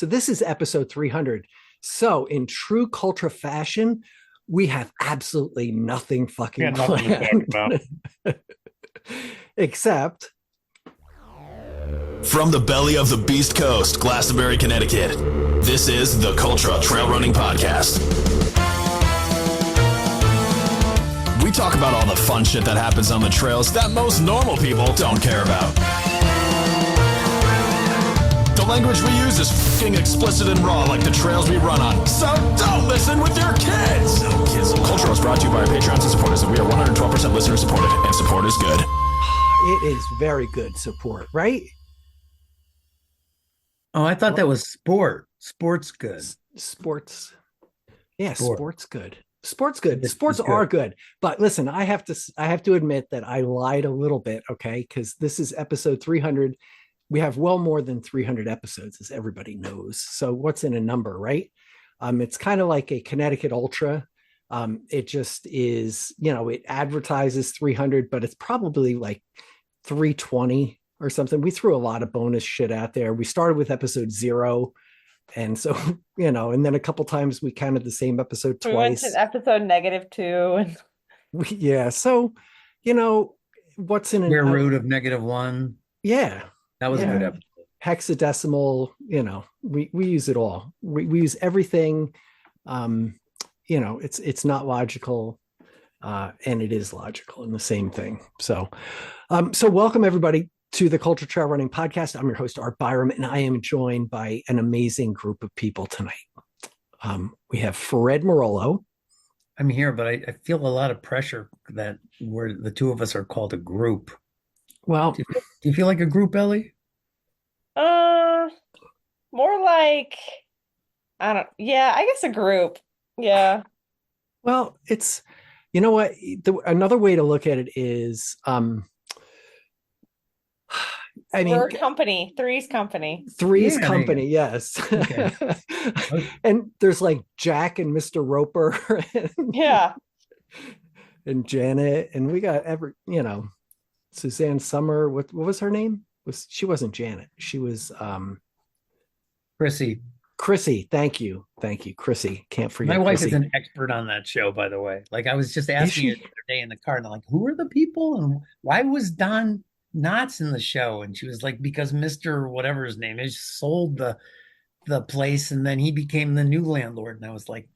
So this is episode 300. So in true Cultra fashion, we have absolutely nothing fucking Nothing to talk planned. about. Except from the belly of the Beast Coast, Glastonbury, Connecticut, this is the Cultra Trail Running Podcast. We talk about all the fun shit that happens on the trails that most normal people don't care about. The language we use is fucking explicit and raw like the trails we run on, so don't listen with your kids! Cultra is brought to you by our Patreons and supporters, and we are 112% listener supported, and support is good. it is very good support, right? Oh, I thought that was sport. Sport's good. Sports. Yeah, Sport. sports good. Sports good. It's Sports good. are good. But listen, I have to admit that I lied a little bit, okay? Because this is episode 300. We have well more than 300 episodes, as everybody knows. So what's in a number, right? It's kind of like a Connecticut Ultra. It just is, it advertises 300, but it's probably like 320 or something. We threw a lot of bonus shit out there. We started with episode 0. And so, and then a couple times we counted the same episode twice. We went to episode -2. Yeah. So, what's in Square root of -1. Yeah. That was a good episode. Hexadecimal, we use it all. We use everything. It's not logical. And it is logical in the same thing. So welcome everybody to the Cultra Trail Running Podcast. I'm your host, Art Byram, and I am joined by an amazing group of people tonight. We have Fred Morello. I'm here, but I feel a lot of pressure that the two of us are called a group. Well, Do you feel like a group, Ellie? More like, I guess a group. Yeah. well, it's, you know what? Another way to look at it is, We're company. Three's company. Three's Yeah, company, yes. Okay. And there's like Jack and Mr. Roper Yeah. and Janet, and we got Suzanne Summer. What was her name? She wasn't Janet. She was Chrissy. Thank you, Chrissy. Can't forget. My wife Chrissy. is an expert on that show, by the way. Like I was just asking her the other day in the car, and I'm like, who are the people? And why was Don Knotts in the show? And she was like, because Mr. whatever his name is sold the place, and then he became the new landlord. And I was like,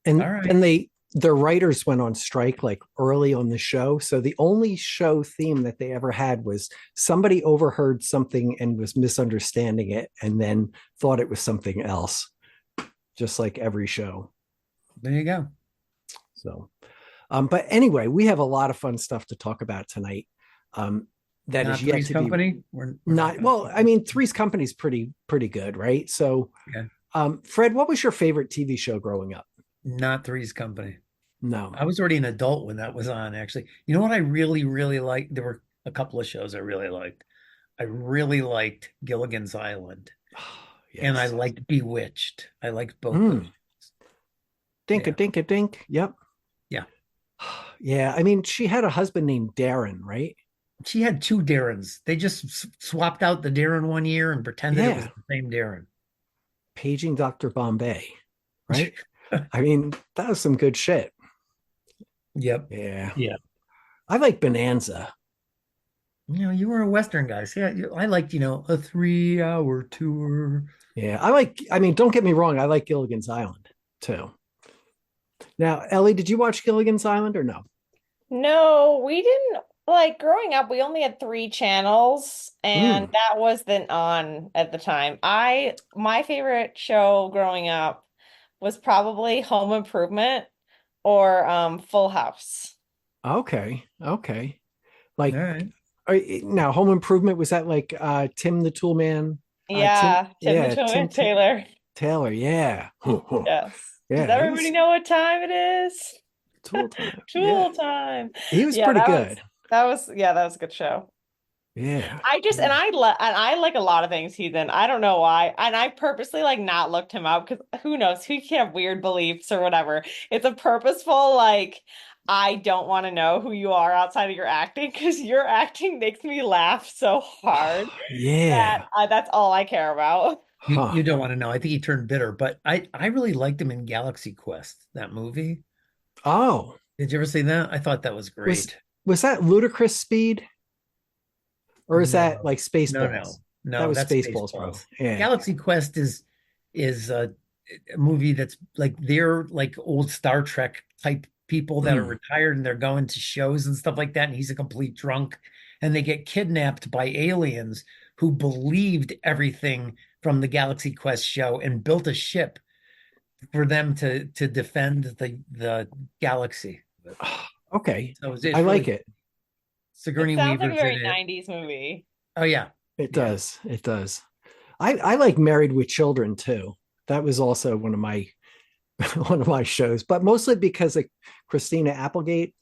and all right. and their writers went on strike like early on the show, so the only show theme that they ever had was somebody overheard something and was misunderstanding it and then thought it was something else, just like every show. There you go. So but anyway, we have a lot of fun stuff to talk about tonight. That Not is yet Three's to Company? be We're not well. I mean, Three's Company is pretty good, right? So Yeah. Fred, what was your favorite TV show growing up? Not Three's Company. No. I was already an adult when that was on, actually. You know what I really, really liked? There were a couple of shows I really liked. I really liked Gilligan's Island. Yes. And I liked Bewitched. I liked both those. Dink dink. Yep. Yeah. Yeah. I mean, she had a husband named Darren, right? She had two Darrens. They just swapped out the Darren one year and pretended it was the same Darren. Paging Dr. Bombay, right? I mean, that was some good shit. Yep. Yeah. Yeah. I like Bonanza. You were a Western guy. See, I liked, a 3-hour tour. Yeah. I mean, don't get me wrong. I like Gilligan's Island too. Now, Ellie, did you watch Gilligan's Island or no? No, we didn't. Like growing up, we only had 3 channels, and that wasn't on at the time. My favorite show growing up was probably Home Improvement or Full House. Okay. Like, All right. now Home Improvement, was that like Tim the Tool Man? Yeah, Tim the Tool Man Taylor, yeah. Yes. Yeah, Does everybody know what time it is? Tool time. Tool time. He was pretty good. That was a good show. Yeah. I like a lot of things, Heathen. I don't know why. And I purposely like not looked him up because who knows, he can have weird beliefs or whatever. It's a purposeful, like, I don't want to know who you are outside of your acting because your acting makes me laugh so hard. Yeah. That's all I care about. You don't want to know. I think he turned bitter, but I really liked him in Galaxy Quest, that movie. Oh, Did you ever see that? I thought that was was great. was that Ludicrous Speed, or is that No, like no, Spaceballs? That no. was That's Spaceballs, bro. Spaceballs. Yeah. Galaxy Quest is a movie that's like they're like old Star Trek type people that are Mm. retired and they're going to shows and stuff like that. And he's a complete drunk, and they get kidnapped by aliens who believed everything from the Galaxy Quest show and built a ship for them to defend the galaxy. Okay, So I it's really like it. It Sigourney sounds like a Weaver's in very it. 90s movie. Oh yeah, It yeah. does. It does. I like Married with Children too. That was also one of my one of my shows, but mostly because of Christina Applegate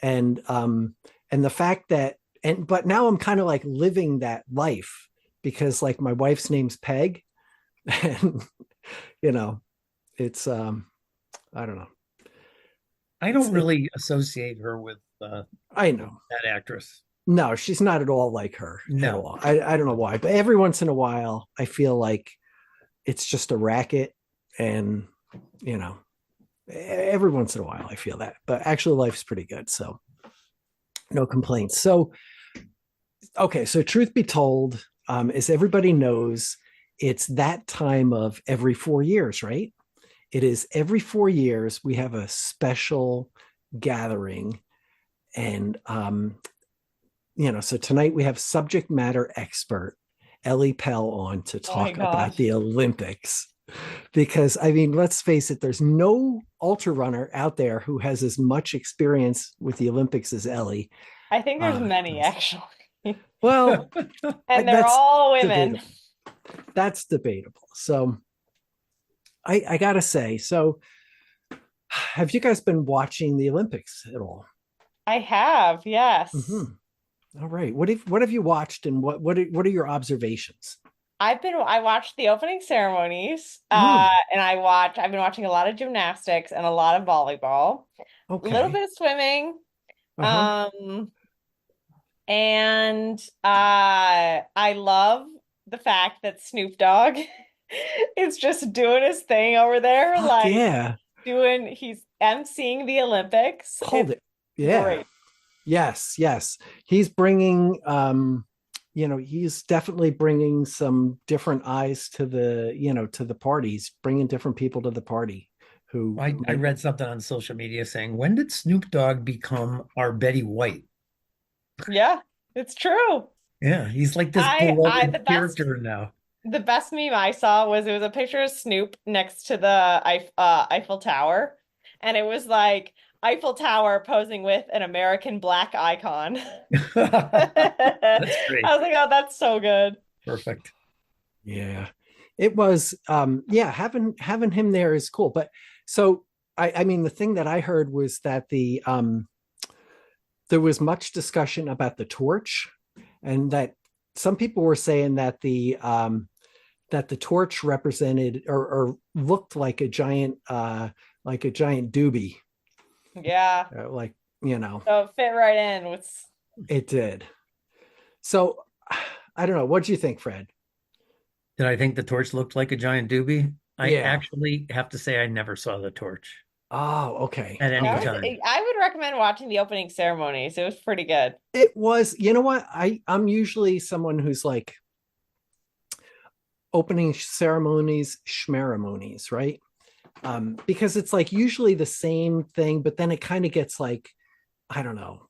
and the fact that but now I'm kind of like living that life because like my wife's name's Peg and you know it's I don't know. I don't really associate her with I know. that actress. No, she's not at all like her at No. all. I don't know why, but every once in a while I feel like it's just a racket and you know every once in a while I feel that, but actually life's pretty good, so no complaints. So okay, so truth be told, as everybody knows, it's that time of every 4 years, right? It is every 4 years we have a special gathering, and so tonight we have subject matter expert Ellie Pell on to Oh my talk about gosh. the Olympics. Because I mean, let's face it, there's no ultra runner out there who has as much experience with the Olympics as Ellie. I think there's many Does. actually. Well, And they're that's all women. debatable. That's debatable. So I gotta say, so have you guys been watching the Olympics at all? I have, yes. Mm-hmm. All right. What have you watched, and what are your observations? I watched the opening ceremonies, Mm, and I've been watching a lot of gymnastics and a lot of volleyball, a little okay. bit of swimming, Uh-huh. um, and I love the fact that Snoop Dogg is just doing his thing over there, Fuck like yeah. he's emceeing the Olympics. Called It's it. Yeah. great. Yes, yes. He's bringing he's definitely bringing some different eyes to the parties, bringing different people to the party who I might. read something on social media saying, when did Snoop Dogg become our Betty White? Yeah, it's true. Yeah, he's like this I beloved character now. the best meme I saw was it was a picture of Snoop next to the Eiffel Tower, and it was like Eiffel Tower posing with an American black icon. That's I great. was like, oh, that's so good. Perfect. Yeah. It was yeah, having him there is cool. But so I mean the thing that I heard was that there was much discussion about the torch, and that some people were saying that the torch represented or looked like a giant doobie, Yeah. like So it fit right in with it did. So I don't know. What do you think, Fred? Did I think the torch looked like a giant doobie? I Yeah. actually have to say I never saw the torch Oh, okay. at any Okay. time. I would recommend watching the opening ceremonies. It was pretty good. It was, you know what? I'm usually someone who's like opening ceremonies, schmeremonies, right? Because it's like usually the same thing, but then it kind of gets like, I don't know.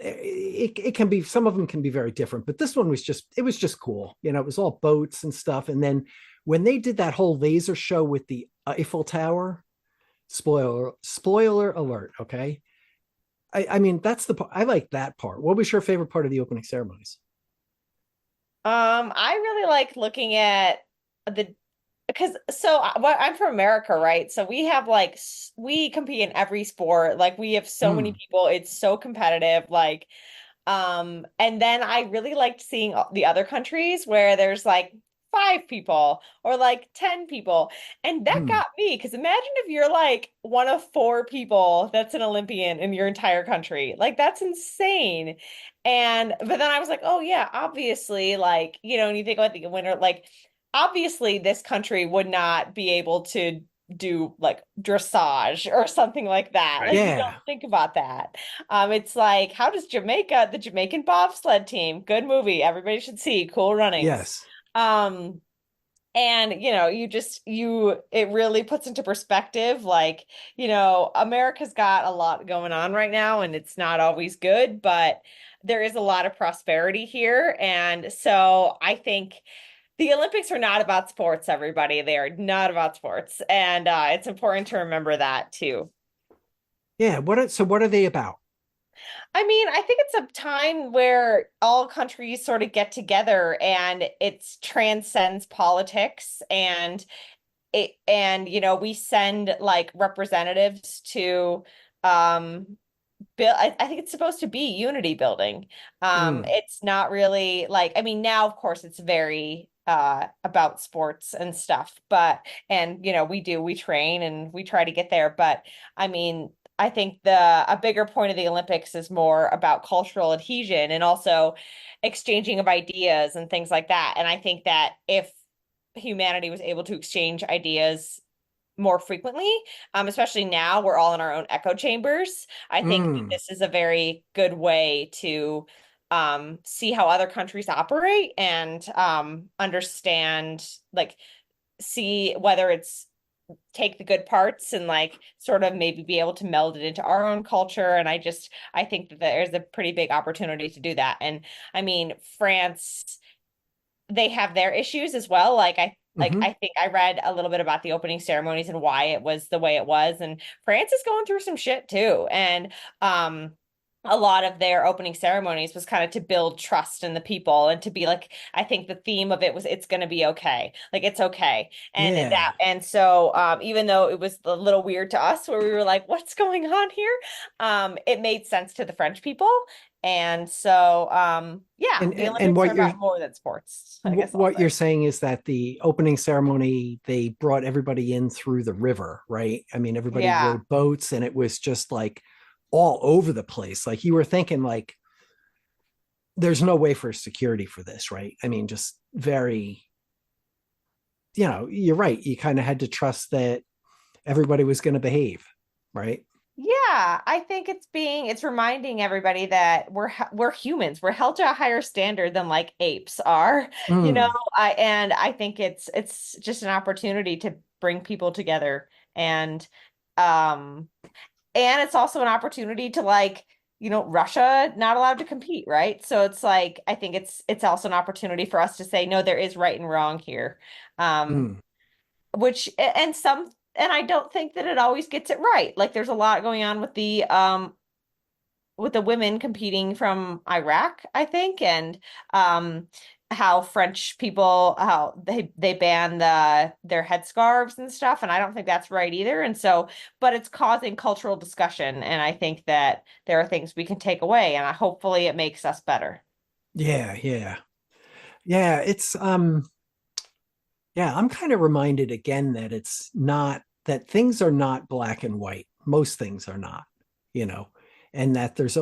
It can be, some of them can be very different, but this one was just cool. It was all boats and stuff. And then when they did that whole laser show with the Eiffel Tower, spoiler alert, okay? I mean, that's the part I like, that part. What was your favorite part of the opening ceremonies? I really like looking at the because I'm from America, right? So we have we compete in every sport. Like we have so many Mm, people. It's so competitive. And then I really liked seeing the other countries where there's like 5 people or like 10 people. And that mm, got me because imagine if you're like one of 4 people that's an Olympian in your entire country. Like that's insane. But then I was like, oh yeah, obviously, like, when you think about the winner, like obviously this country would not be able to do like dressage or something like that. Right. Like you Yeah. don't think about that. It's like, how does Jamaica, the Jamaican bobsled team, good movie, everybody should see, Cool Runnings. Yes. Um, and it really puts into perspective, like, America's got a lot going on right now, and it's not always good, but there is a lot of prosperity here. And so I think the Olympics are not about sports, everybody. They are not about sports. And it's important to remember that too. Yeah. What are they about? I mean, I think it's a time where all countries sort of get together and it transcends politics, and we send like representatives to um build. I think it's supposed to be unity building. Mm, It's not really like, I mean, now of course it's very about sports and stuff, but and we train and we try to get there, but I mean, I think a bigger point of the Olympics is more about cultural adhesion and also exchanging of ideas and things like that. And I think that if humanity was able to exchange ideas more frequently, especially now we're all in our own echo chambers. I think that mm, this is a very good way to see how other countries operate and understand, like, see whether it's take the good parts and like sort of maybe be able to meld it into our own culture. And I think that there's a pretty big opportunity to do that. And I mean, France, they have their issues as well. hmm I think I read a little bit about the opening ceremonies and why it was the way it was. And France is going through some shit too. And um a lot of their opening ceremonies was kind of to build trust in the people and to be like, I think the theme of it was it's going to be okay. Like it's okay. Yeah. And so even though it was a little weird to us where we were like, what's going on here? It made sense to the French people. And so, yeah, the And Olympics are about more than sports, I guess I'll what you're say. saying is that the opening ceremony, they brought everybody in through the river, right? I mean, everybody Yeah. rode boats, and it was just like all over the place. Like you were thinking, like, there's no way for security for this, right? I mean, just very, you're right. You kind of had to trust that everybody was going to behave, right? Yeah, I think it's reminding everybody that we're humans. We're held to a higher standard than like apes are. You know, Mm, I think it's just an opportunity to bring people together, um and it's also an opportunity to, like, Russia not allowed to compete, right? So it's like I think it's also an opportunity for us to say no, there is right and wrong here. Um mm, which and some and I don't think that it always gets it right. Like there's a lot going on with the women competing from Iraq, I think, and um how French people, how they ban their headscarves and stuff, and I don't think that's right either. And so, but it's causing cultural discussion, and I think that there are things we can take away, and hopefully it makes us better. yeah, yeah, yeah. Yeah, I'm kind of reminded again that it's not that things are not black and white. Most things are not, you know, and that there's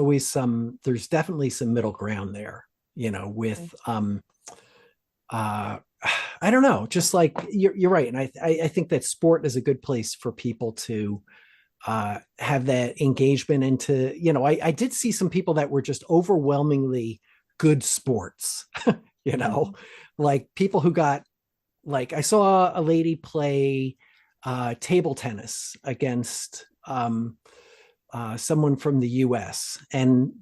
definitely some middle ground there, with uh I don't know, just like you're right. And I think that sport is a good place for people to have that engagement into, I did see some people that were just overwhelmingly good sports, you know, Mhm. like people who got, like, I saw a lady play table tennis against someone from the US. And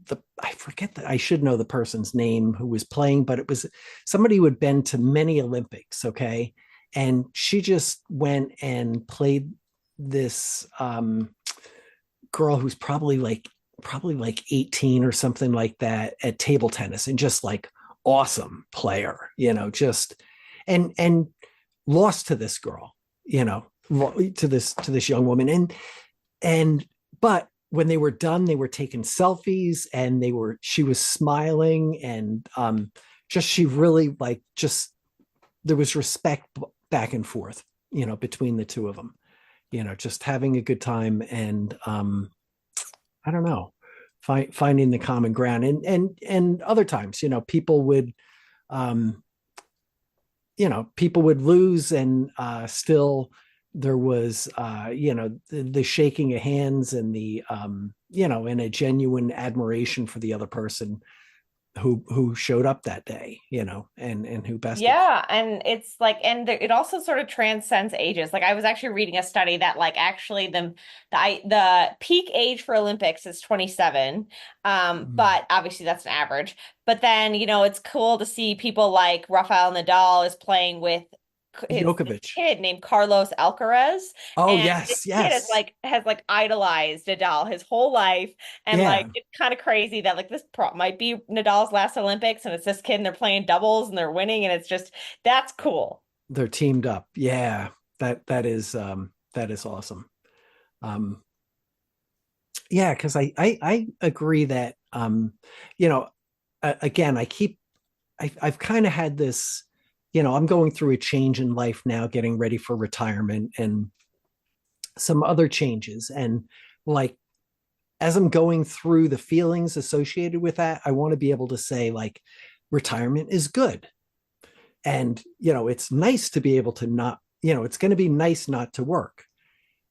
I forget that, I should know the person's name who was playing, but it was somebody who had been to many Olympics. Okay. And she just went and played this girl who's probably like 18 or something like that at table tennis, and just like awesome player, just and lost to this girl, to this young woman. And but when they were done, they were taking selfies, and she was smiling, and just she really, like, just there was respect back and forth, between the two of them, just having a good time. And I don't know, finding the common ground. And other times, people would um people would lose, and still there was, the shaking of hands, and the, and a genuine admiration for the other person who showed up that day, and who bested. Yeah, and it's like, and it also sort of transcends ages. Like I was actually reading a study that like actually the peak age for Olympics is 27. But obviously that's an average. But then, it's cool to see people like Rafael Nadal is playing with this Djokovic. kid named Carlos Alcaraz, Oh, and this yes, kid is yes. like has like idolized Nadal his whole life, and Yeah, like it's kind of crazy that like might be Nadal's last Olympics, and it's this kid and they're playing doubles and they're winning, and it's just that's cool. they're teamed up. Yeah, that is awesome. Um, yeah, because I agree that, again, I've kind of had this, I'm going through a change in life now, getting ready for retirement and some other changes. And like, as I'm going through the feelings associated with that, I want to be able to say, like, retirement is good. And, it's nice to be able to not, it's going to be nice not to work.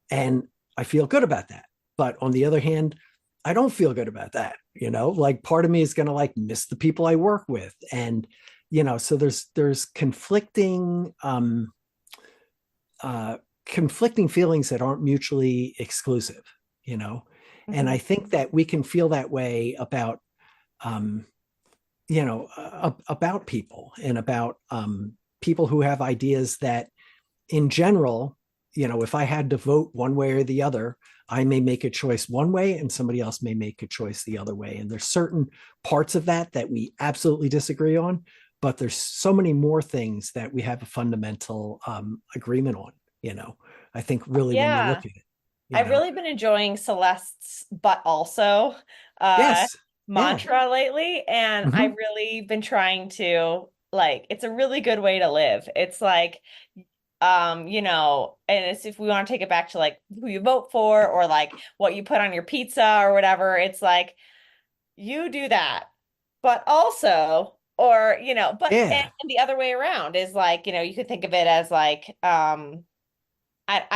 And I feel good about that. But on the other hand, I don't feel good about that. Like, part of me is going to like miss the people I work with. And, so there's conflicting feelings that aren't mutually exclusive, and I think that we can feel that way about, um, about people, and about, people who have ideas that, in general, if I had to vote one way or the other, I may make a choice one way and somebody else may make a choice the other way. And there's certain parts of that we absolutely disagree on, but there's so many more things that we have a fundamental, agreement on, I think, really, when you look Yeah, at it, I've really been enjoying Celeste's but also uh yes. Yeah. mantra lately, and I've Mhm. really been trying to like it's a really good way to live. It's like and it's if we want to take it back to like who you vote for or like what you put on your pizza or whatever, it's like you do that, but also, or but Yeah. and the other way around is like, you could think of it as like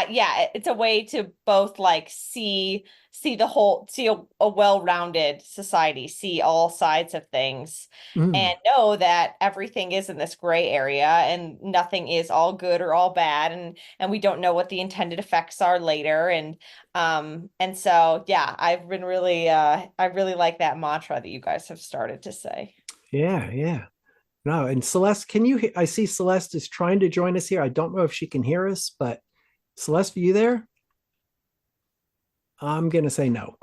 yeah, it's a way to both like see the whole, see a well-rounded society, see all sides of things, Mm. and know that everything is in this gray area and nothing is all good or all bad, and we don't know what the intended effects are later, and so yeah, I really like that mantra that you guys have started to say. Yeah. Yeah. No, and Celeste, I see Celeste is trying to join us here. I don't know if she can hear us, but Celeste, are you there? I'm going to say no.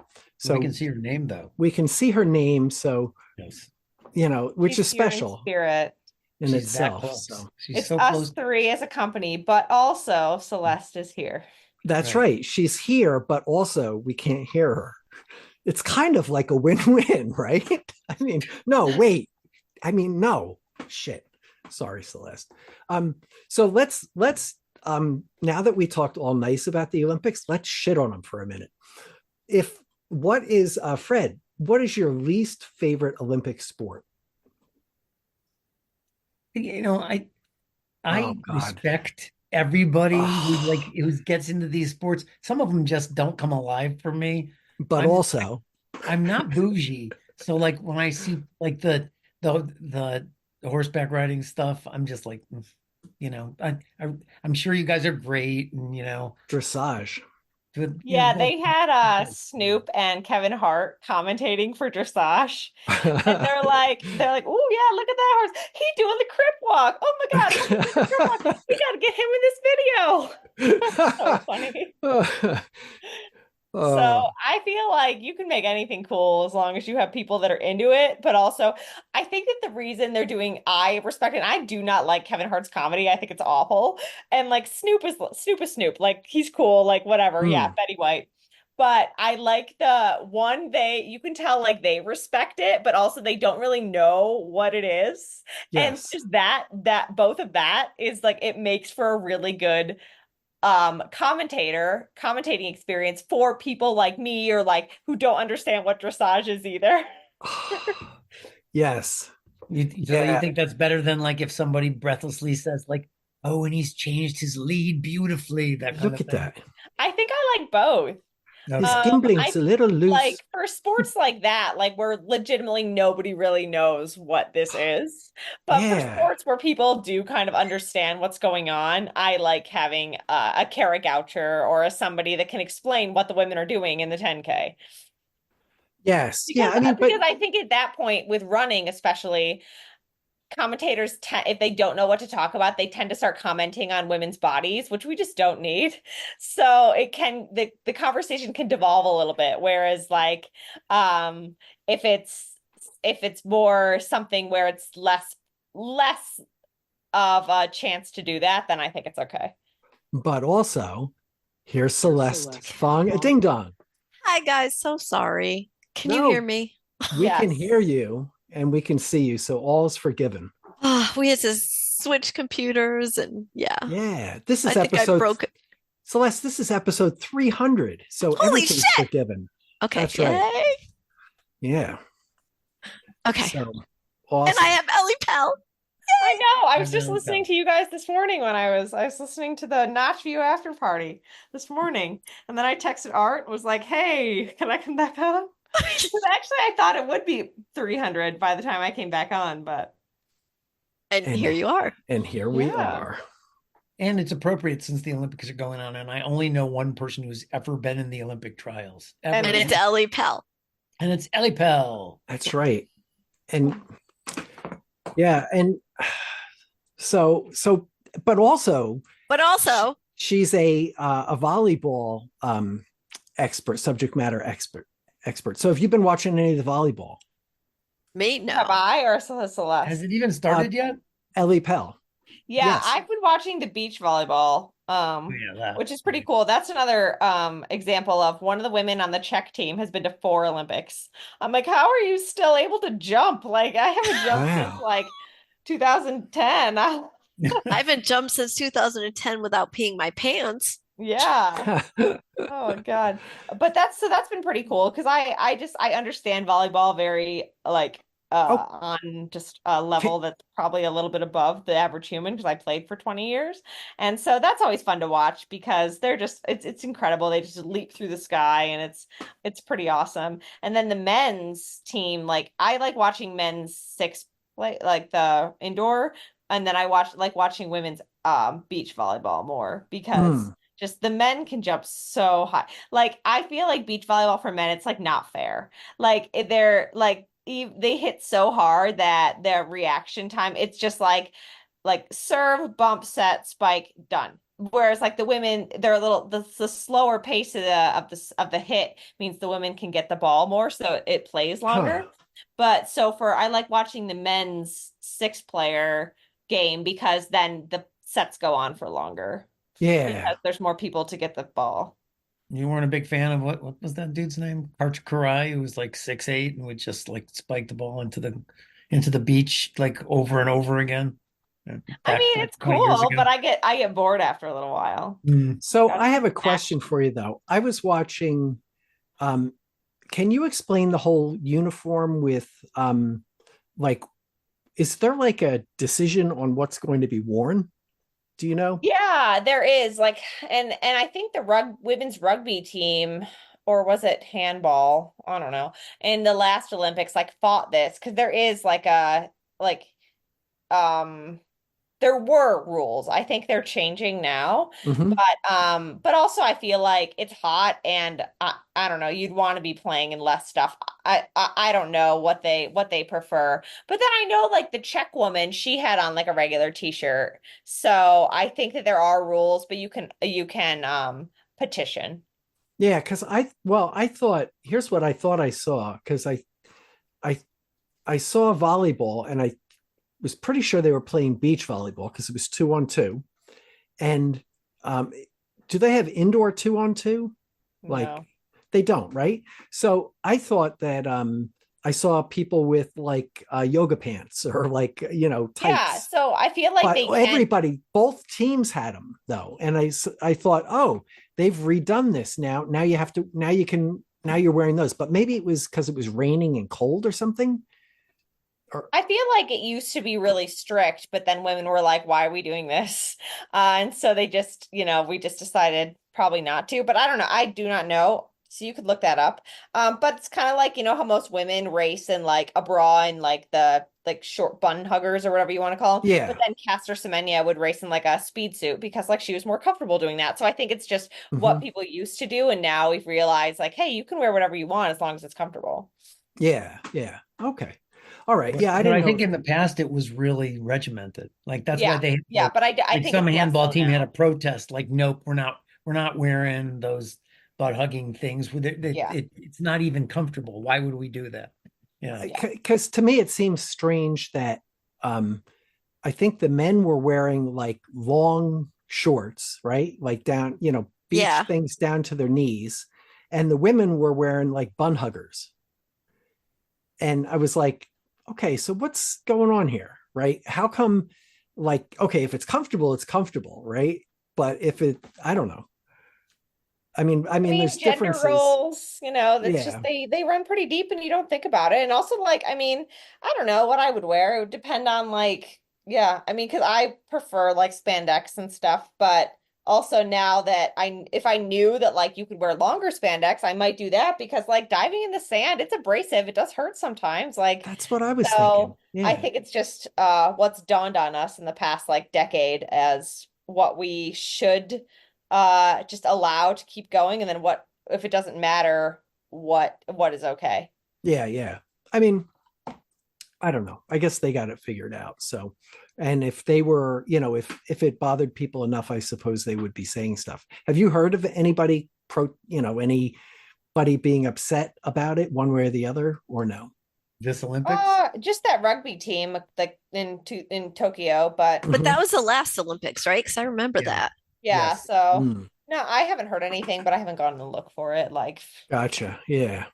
We can So see her name though. we can see her name. So, Yes. which She's is here in special spirit. in She's that itself. close. So She's It's so us close. three as a company, but also Celeste is here. that's Right. right. She's here, but also we can't hear her. It's kind of like a win-win, right? I mean, no, wait. I mean, no. Shit. Sorry, Celeste. So let's now that we talked all nice about the Olympics, let's shit on them for a minute. If what is Fred, what is your least favorite Olympic sport? I Oh God. respect everybody who like Oh, who gets into these sports. Some of them just don't come alive for me. but I'm also, I'm not bougie. So like when I see like the horseback riding stuff, I'm just like, I'm sure you guys are great and dressage. Yeah, well, they had Snoop and Kevin Hart commentating for dressage. And they're like, oh yeah, look at that horse. He doing the crip walk. Oh my God, look at him in the crip walk. We gotta get him in this video. So funny. So Oh, I feel like you can make anything cool as long as you have people that are into it. But also, I think that the reason I respect it. I do not like Kevin Hart's comedy. I think it's awful. And like Snoop is Snoop. Like he's cool. Like whatever. Yeah, mm, Betty White. But I like the one you can tell like they respect it, but also they don't really know what it is. And yes. just both of that is like it makes for a really good commentating experience for people like me or like who don't understand what dressage is either. Yes. So you think that's better than like if somebody breathlessly says like, "Oh, and he's changed his lead beautifully." That kind Look of at thing. that. I think I like both. His Okay. gimbling's I a little loose. like for sports like that, like where legitimately nobody really knows what this is. But for Yeah. sports where people do kind of understand what's going on, I like having a Kara Goucher or somebody that can explain what the women are doing in the 10K. Yes. Yeah. Because I mean, but because I think at that point with running, especially commentators if they don't know what to talk about, they tend to start commenting on women's bodies, which we just don't need. So it can the conversation can devolve a little bit. Whereas like if it's more something where it's less of a chance to do that, then I think it's okay. also, here's Celeste Fong a ding dong. Hi guys, so sorry. Can you No, hear me? we can Yes. hear you and we can see you, so all is forgiven. We had to switch computers and yeah. Yeah. This I is think I episode broke it. Celeste, this is episode 300. So Holy everything's shit! forgiven. Okay, That's yay. right. Yeah. Okay. So And awesome. I have Ellie Pell. I know. I was just There we listening go. to you guys this morning when I was listening to the Notch View after party this morning. And then I texted Art and was like, hey, can I come back on? Because actually I thought it would be 300 by the time I came back on, but And here you are. And here we Yeah. are. And it's appropriate since the Olympics are going on, and I only know one person who's ever been in the Olympic trials. Ever. And And it's Ellie Pell. And it's Ellie Pell. That's right. And yeah, and so but also But also, she's a volleyball expert, subject matter expert. So have you been watching any of the volleyball? me, no. have I or Celeste? Has it even started yet? Ellie Pell. Yeah, Yes. I've been watching the beach volleyball, Yeah, that. which is pretty cool. That's another example of one of the women on the Czech team has been to 4 Olympics. I'm like, how are you still able to jump? Like, I haven't jumped since Wow. like 2010. I haven't jumped since 2010 without peeing my pants. Yeah. Oh God. But that's been pretty cool because I understand volleyball very like on just a level that's probably a little bit above the average human because I played for 20 years. And so that's always fun to watch because they're just it's incredible. They just leap through the sky and it's pretty awesome. And then the men's team, like I like watching men's six play like the indoor, and then I like watching women's beach volleyball more because just the men can jump so high. Like I feel like beach volleyball for men, it's like not fair. Like they're like they hit so hard that their reaction time, it's just like serve, bump, set, spike, done. Whereas like the women, they're a little the slower pace of the hit means the women can get the ball more, so it plays longer. But so I like watching the men's 6-player game because then the sets go on for longer. Yeah. Because there's more people to get the ball. You weren't a big fan of what was that dude's name? Karch who was like 6'8" and would just like spike the ball into the beach like over and over again. I mean, it's cool, but I get bored after a little while. So I have a question for you though. I was watching can you explain the whole uniform with like is there like a decision on what's going to be worn? Do you know? Yeah, there is like and I think the women's rugby team, or was it handball? I don't know. In the last Olympics like fought this because there is like a there were rules. I think they're changing now. But also I feel like it's hot and I don't know, you'd want to be playing in less stuff. I don't know what they prefer. But then I know like the Czech woman, she had on like a regular t-shirt. So I think that there are rules, but you can petition. Yeah, because I thought here's what I thought I saw because I saw volleyball and I was pretty sure they were playing beach volleyball because it was 2-on-2. And do they have indoor 2-on-2? Like No. they don't, right? So I thought that I saw people with like yoga pants or like tights. Yeah, so I feel like But everybody, both teams had them though, and I thought, oh, they've redone this now. Now you're wearing those, but maybe it was because it was raining and cold or something. I feel like it used to be really strict, but then women were like, why are we doing this? And so they just, we just decided probably not to, but I don't know. I do not know. So you could look that up. But it's kind of like, how most women race in like a bra and like the like short bun huggers or whatever you want to call them. Yeah. But then Caster Semenya would race in like a speed suit because like she was more comfortable doing that. So I think it's just what people used to do. And now we've realized like, hey, you can wear whatever you want as long as it's comfortable. Yeah. Yeah. Okay. All right. Yeah. I think in the past it was really regimented. Like that's why they but I think some it's handball team now. had a protest. Like, nope, we're not wearing those butt hugging things. It's not even comfortable. Why would we do that? Yeah. Because to me it seems strange that I think the men were wearing like long shorts, right? Like down, beach things down to their knees, and the women were wearing like bun huggers. And I was like, okay, so what's going on here, right? How come, like, okay, if it's comfortable, right? But if I don't know. I mean, there's gender differences. roles, that's just they run pretty deep and you don't think about it. And also, like, I don't know what I would wear. It would depend on like, because I prefer like spandex and stuff, but also now that if I knew that like you could wear longer spandex, I might do that because like diving in the sand, it's abrasive. It does hurt sometimes. Like that's what I was thinking. Yeah. I think it's just what's dawned on us in the past like decade as what we should just allow to keep going, and then what if it doesn't matter what is okay. Yeah. I mean, I don't know. I guess they got it figured out. So, and if they were, if it bothered people enough, I suppose they would be saying stuff. Have you heard of anybody anybody being upset about it one way or the other, or no? This Olympics? Just that rugby team like in Tokyo, but that was the last Olympics, right? Because I remember that. Yeah, Yes. so no, I haven't heard anything, but I haven't gone to look for it. Like, gotcha. Yeah.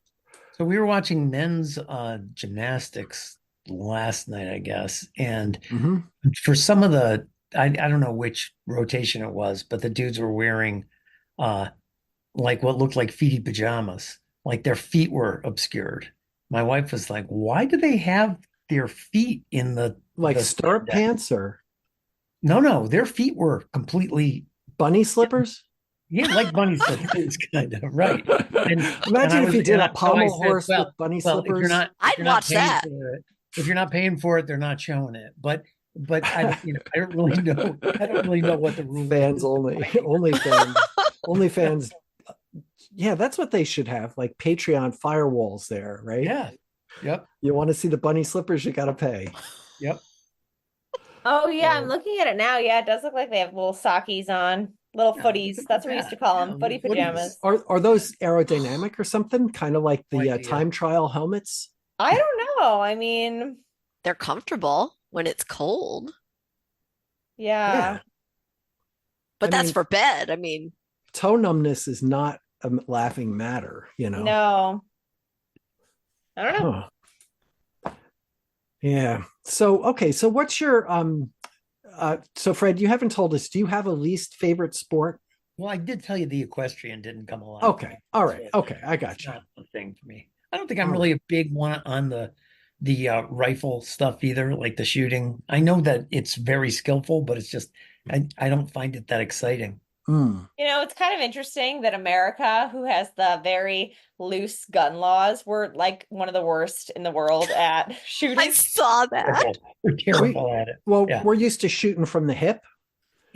So we were watching men's gymnastics last night, I guess, and for some of the, I don't know which rotation it was, but the dudes were wearing like what looked like feety pajamas, like their feet were obscured. My wife was like, "Why do they have their feet in the stirrup pants or?" No, their feet were completely bunny slippers. Yeah, like bunny slippers, kind of, right. And imagine if you did a pommel horse with bunny slippers. I'd watch that. If you're not paying for it, they're not showing it. But I don't really know. I don't really know what the rule fans only fans. Yeah, that's what they should have, like Patreon firewalls there, right? Yeah. Yep. You want to see the bunny slippers, you got to pay. Yep. Oh yeah, I'm looking at it now. Yeah, it does look like they have little sockies on, little footies. That's what we used to call them, footy pajamas. Are those aerodynamic or something? Kind of like the time trial helmets? I don't know. I mean, they're comfortable when it's cold. Yeah. But that's for bed. I mean, toe numbness is not a laughing matter, No. I don't know. Huh. Yeah. So, okay. So what's your, so Fred, you haven't told us, do you have a least favorite sport? Well, I did tell you the equestrian didn't come along. Okay. All right. Okay. I got you. Not a thing for me. I don't think I'm really a big one on the rifle stuff either, like the shooting. I know that it's very skillful, but it's just, I don't find it that exciting. It's kind of interesting that America, who has the very loose gun laws, we're like one of the worst in the world at shooting. I saw that. We're terrible at it. Well, we're used to shooting from the hip.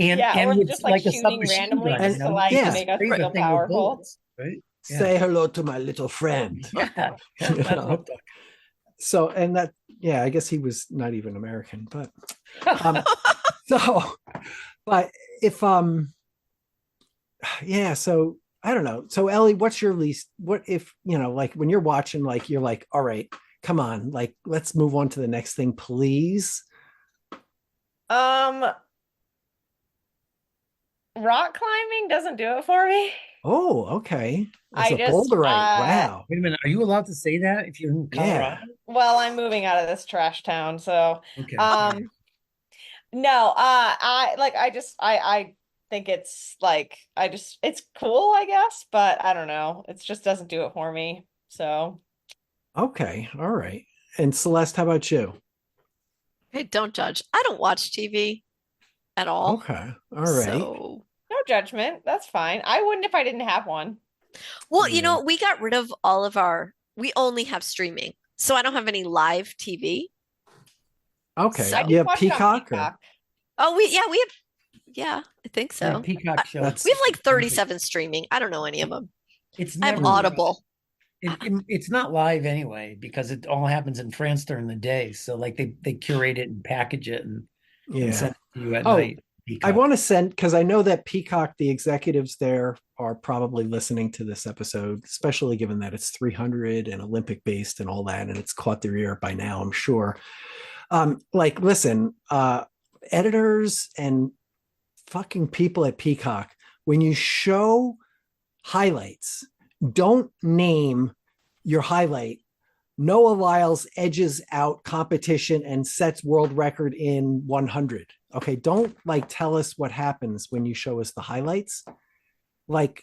And we're just like shooting randomly just to like make us feel powerful. Right? Yeah. Say hello to my little friend. So, and that, I guess he was not even American, but but if so I don't know. So Ellie, what's your least, what if, like when you're watching, like you're like, all right, come on, like let's move on to the next thing, please. Rock climbing doesn't do it for me. Oh, okay. As a boulderite. Wow. Wait a minute. Are you allowed to say that if you're in Colorado? Well, I'm moving out of this trash town, so okay. No, I think it's like it's cool, I guess, but I don't know. It just doesn't do it for me. So okay, all right. And Celeste, how about you? Hey, don't judge. I don't watch TV at all. Okay. All right. So, No judgment. That's fine. I wouldn't if I didn't have one. well, Yeah. we got rid of we only have streaming. So I don't have any live TV. Okay. So- You have Watch it on Peacock, or Peacock. Oh, yeah, I think Yeah, so. Peacock shows. That's- We have like 37 streaming. I don't know any of them. It's I have never Audible. it's not live anyway because it all happens in France during the day. So like they curate it and package it and yeah. send it to you at Oh, night. I Peacock. want to send, because I know that Peacock, the executives there are probably listening to this episode, especially given that it's 300 and Olympic based and all that, and it's caught their ear by now, I'm sure. Like, listen, editors and fucking people at Peacock, when you show highlights, don't name your highlight Noah Lyles edges out competition and sets world record in 100. Okay, don't like tell us what happens when you show us the highlights. Like,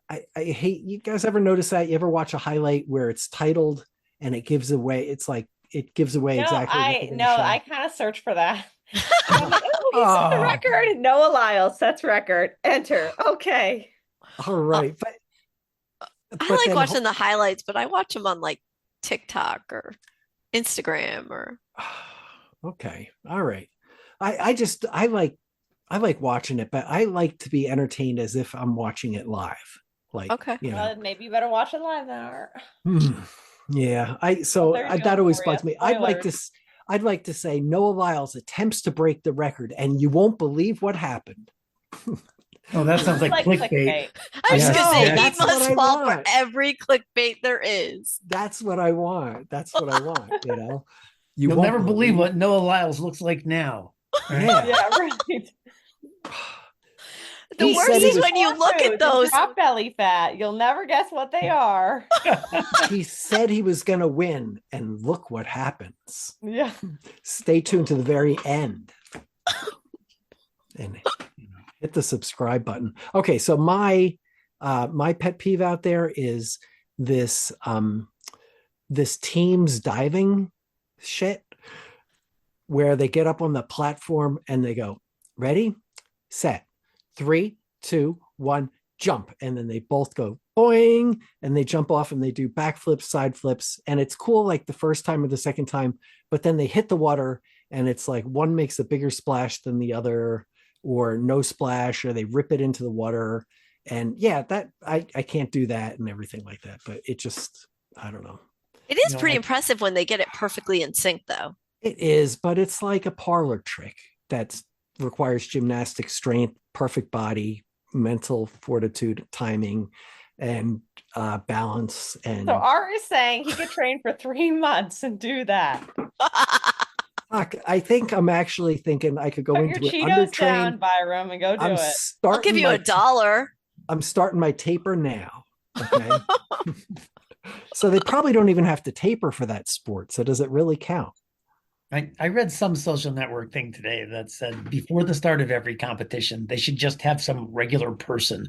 I hate, you guys ever notice that? You ever watch a highlight where it's titled and it gives away, it's like it gives away exactly what they're gonna show? I kind of search for that. I'm like, oh, he set the record. Noah Lyles sets record. Enter. Okay. All right, I like watching the highlights, but I watch them on like TikTok or Instagram or. Okay, all right. I like watching it, but I like to be entertained as if I'm watching it live. Like, Okay. you know. Well, maybe you better watch it live then. Yeah, There you that go, always Maria. bugs me. I'd like to say Noah Lyles attempts to break the record, and you won't believe what happened. Oh, that sounds like clickbait. I was Yeah. just gonna say No, he that's what must I fall for want. every clickbait there is. That's what I want. That's what I want. You know, You'll won't never believe what Noah Lyles looks like now. Yeah. Yeah, right. The He worst said he is was- when you look at those. Drop belly fat. You'll never guess what they are. He said he was going to win, and look what happens. Yeah. Stay tuned to the very end. And hit the subscribe button. Okay, so my pet peeve out there is this this teams diving shit, where they get up on the platform and they go, ready, set, 3, 2, 1, jump, and then they both go boing, and they jump off and they do backflips, side flips, and it's cool like the first time or the second time, but then they hit the water and it's like one makes a bigger splash than the other, or no splash, or they rip it into the water. And yeah, that I can't do that and everything like that, but it just, I don't know. It is pretty impressive when they get it perfectly in sync, though. It is, but it's like a parlor trick that requires gymnastic strength, perfect body, mental fortitude, timing, and balance. And So Art is saying he could train for 3 months and do that. fuck, I think I'm actually thinking I could go Put your into it Cheetos down, undertrained. Byram, and go do I'm it. I'll starting give you my $1. I'm starting my taper now. Okay. So they probably don't even have to taper for that sport. So does it really count? I read some social network thing today that said before the start of every competition, they should just have some regular person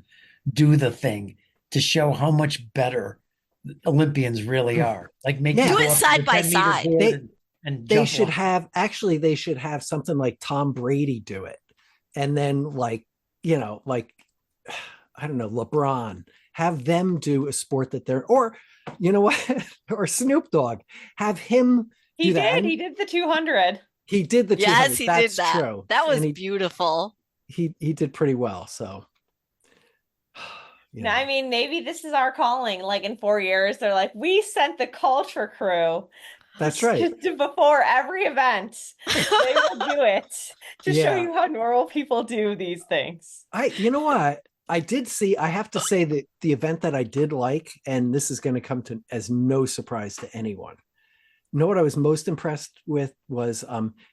do the thing to show how much better Olympians really are. Like make Yeah. you Do go it up to side the by 10-meter side. board and They jump should off. they should have something like Tom Brady do it. And then like, I don't know, LeBron, have them do a sport that they're, or you know what, or Snoop Dogg, have him He do that. did. He did the 200. He did the 200. Yes, he did That's that. true. That was And beautiful. he did pretty well. So Now, I mean, maybe this is our calling. Like in 4 years, they're like, we sent the Cultra crew. That's right. Before every event, they will do it to show Yeah. you how normal people do these things. You know what? I have to say that the event that I did like, and this is going to come to as no surprise to anyone. You know what I was most impressed with was,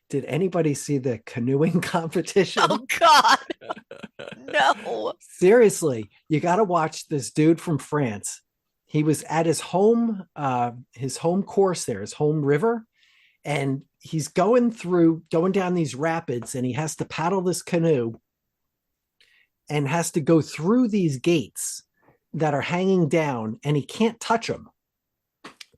did anybody see the canoeing competition? Oh, God. No. Seriously, you got to watch this dude from France. He was at his home course there, his home river, and he's going down these rapids, and he has to paddle this canoe and has to go through these gates that are hanging down, and he can't touch them.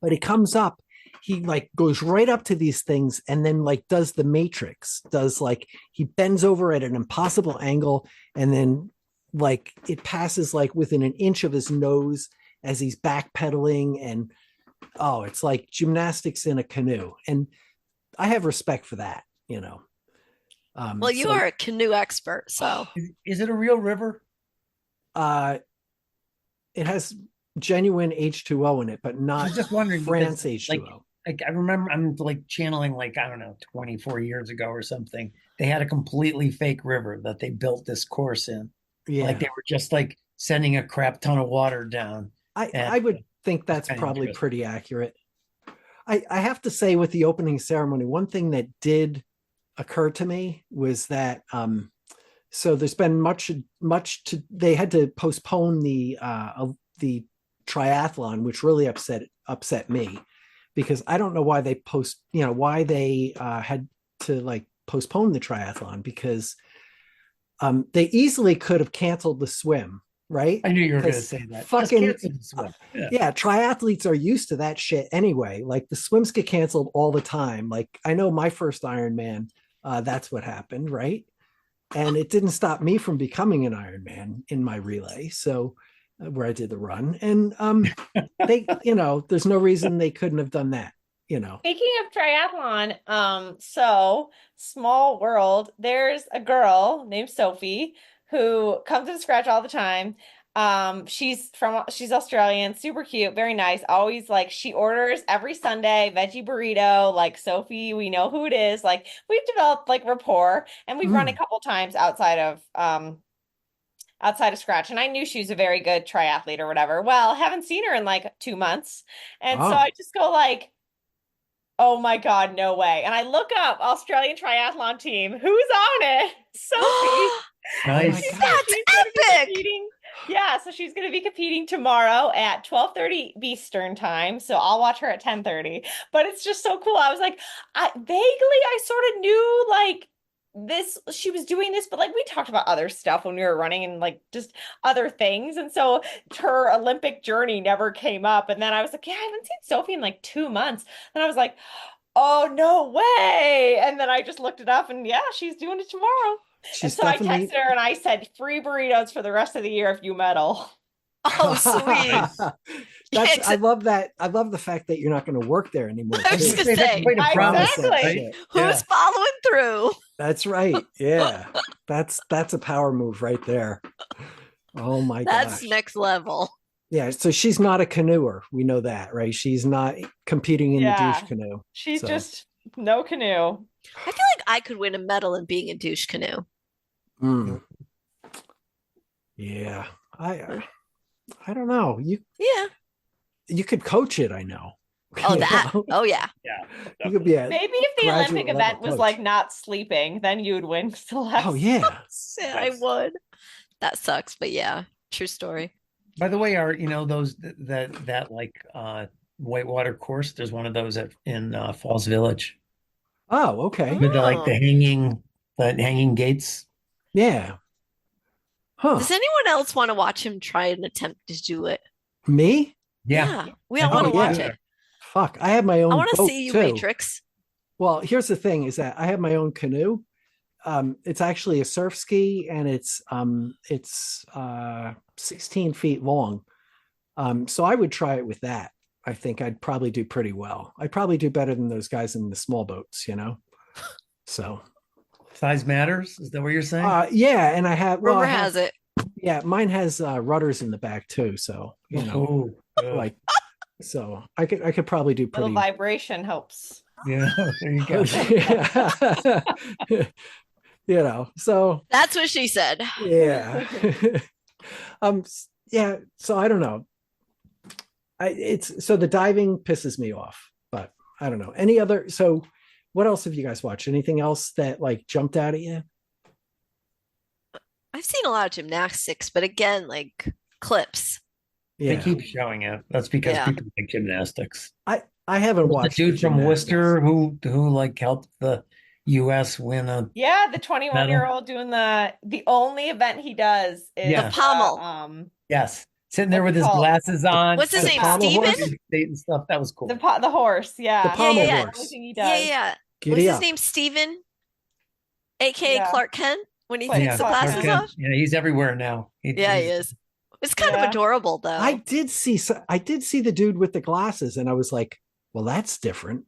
But he comes up, he like goes right up to these things and then like does the Matrix, does like he bends over at an impossible angle and then like it passes like within an inch of his nose as he's backpedaling, and oh, it's like gymnastics in a canoe. And I have respect for that, you know. Well, you are a canoe expert, so Is it a real river? It has genuine H2O in it, but I not was just wondering France because, H2O. like I remember, I'm like channeling, like, I don't know, 24 years ago or something. They had a completely fake river that they built this course in. Yeah, Like they were just like sending a crap ton of water down. I would think that's kinda probably interesting. pretty accurate. I have to say, with the opening ceremony, one thing that did occur to me was that so there's been much to, they had to postpone the triathlon, which really upset me, because I don't know why they why they had to like postpone the triathlon, because they easily could have canceled the swim, right? I knew you were going to Because say that. fucking Just cancel the swim. yeah, triathletes are used to that shit anyway. Like the swims get canceled all the time. Like I know my first Ironman, that's what happened, right? And it didn't stop me from becoming an Ironman in my relay. So where I did the run, and they, there's no reason they couldn't have done that. Speaking of triathlon, so small world, there's a girl named Sophie who comes to the scratch all the time. She's Australian, super cute, very nice. Always like she orders every Sunday veggie burrito. Like Sophie, we know who it is. Like we've developed like rapport, and we've run a couple times outside of scratch, and I knew she was a very good triathlete or whatever. Well, haven't seen her in like 2 months, and so I just go like, oh my God, no way. And I look up Australian triathlon team. Who's on it? Sophie. Nice. That's epic. Yeah, so she's going to be competing tomorrow at 12:30 Eastern time. So I'll watch her at 10:30. But it's just so cool. I was like, I sort of knew like this, she was doing this, but like we talked about other stuff when we were running and like just other things. And so her Olympic journey never came up. And then I was like, yeah, I haven't seen Sophie in like 2 months. And I was like, oh, no way. And then I just looked it up, and yeah, she's doing it tomorrow. And so I texted her and I said, free burritos for the rest of the year if you medal. Oh, sweet. I love that. I love the fact that you're not going to work there anymore. I was gonna say, exactly. Who's following through? That's right. Yeah. That's a power move right there. Oh my god. That's next level. Yeah. So she's not a canoeer. We know that, right? She's not competing in the douche canoe. She's just no canoe. I feel like I could win a medal in being a douche canoe. Yeah. I don't know. You could coach it, I know. Oh, that. Oh, yeah. Yeah. You could be maybe if the Olympic event was like not sleeping, then you'd win Celeste. Oh, yeah. Yeah, I would. That sucks, but yeah, true story. By the way, are those that like whitewater course? There's one of those in Falls Village. Oh, okay. With the hanging gates. Yeah. Huh. Does anyone else want to watch him try and attempt to do it? Me? Yeah. We all want to watch it. Fuck. I have my own. I want to see you, too. Matrix. Well, here's the thing: is that I have my own canoe. It's actually a surf ski, and it's 16 feet long. So I would try it with that. I think I'd probably do pretty well. I'd probably do better than those guys in the small boats, So size matters. Is that what you're saying? Yeah, and I have. Rumor has it. Yeah, mine has rudders in the back too. So like, so I could probably do pretty. The vibration helps. Yeah, there you go. So that's what she said. Yeah. Yeah. So I don't know. So the diving pisses me off, but I don't know. Any other? So what else have you guys watched? Anything else that like jumped out at you? I've seen a lot of gymnastics, but again, like clips. Yeah. They keep showing it. That's because people like gymnastics. I haven't watched the dude from Worcester who like helped the U.S. win a the 21-year-old doing the only event he does is the pommel. Yes. Sitting there with What's it his called? glasses on. What's his The name? pommel Steven? horse? State and stuff. That was cool. The horse, The yeah. pommel yeah. horse. Everything he Yeah, does. yeah. Was Giddy his up. name Steven? AKA Yeah. Clark Kent when he Clark takes the Kent. glasses Kent. off? Yeah, he's everywhere now. Yeah, he is. It's kind of Yeah. adorable though. I did see the dude with the glasses, and I was like, well, that's different.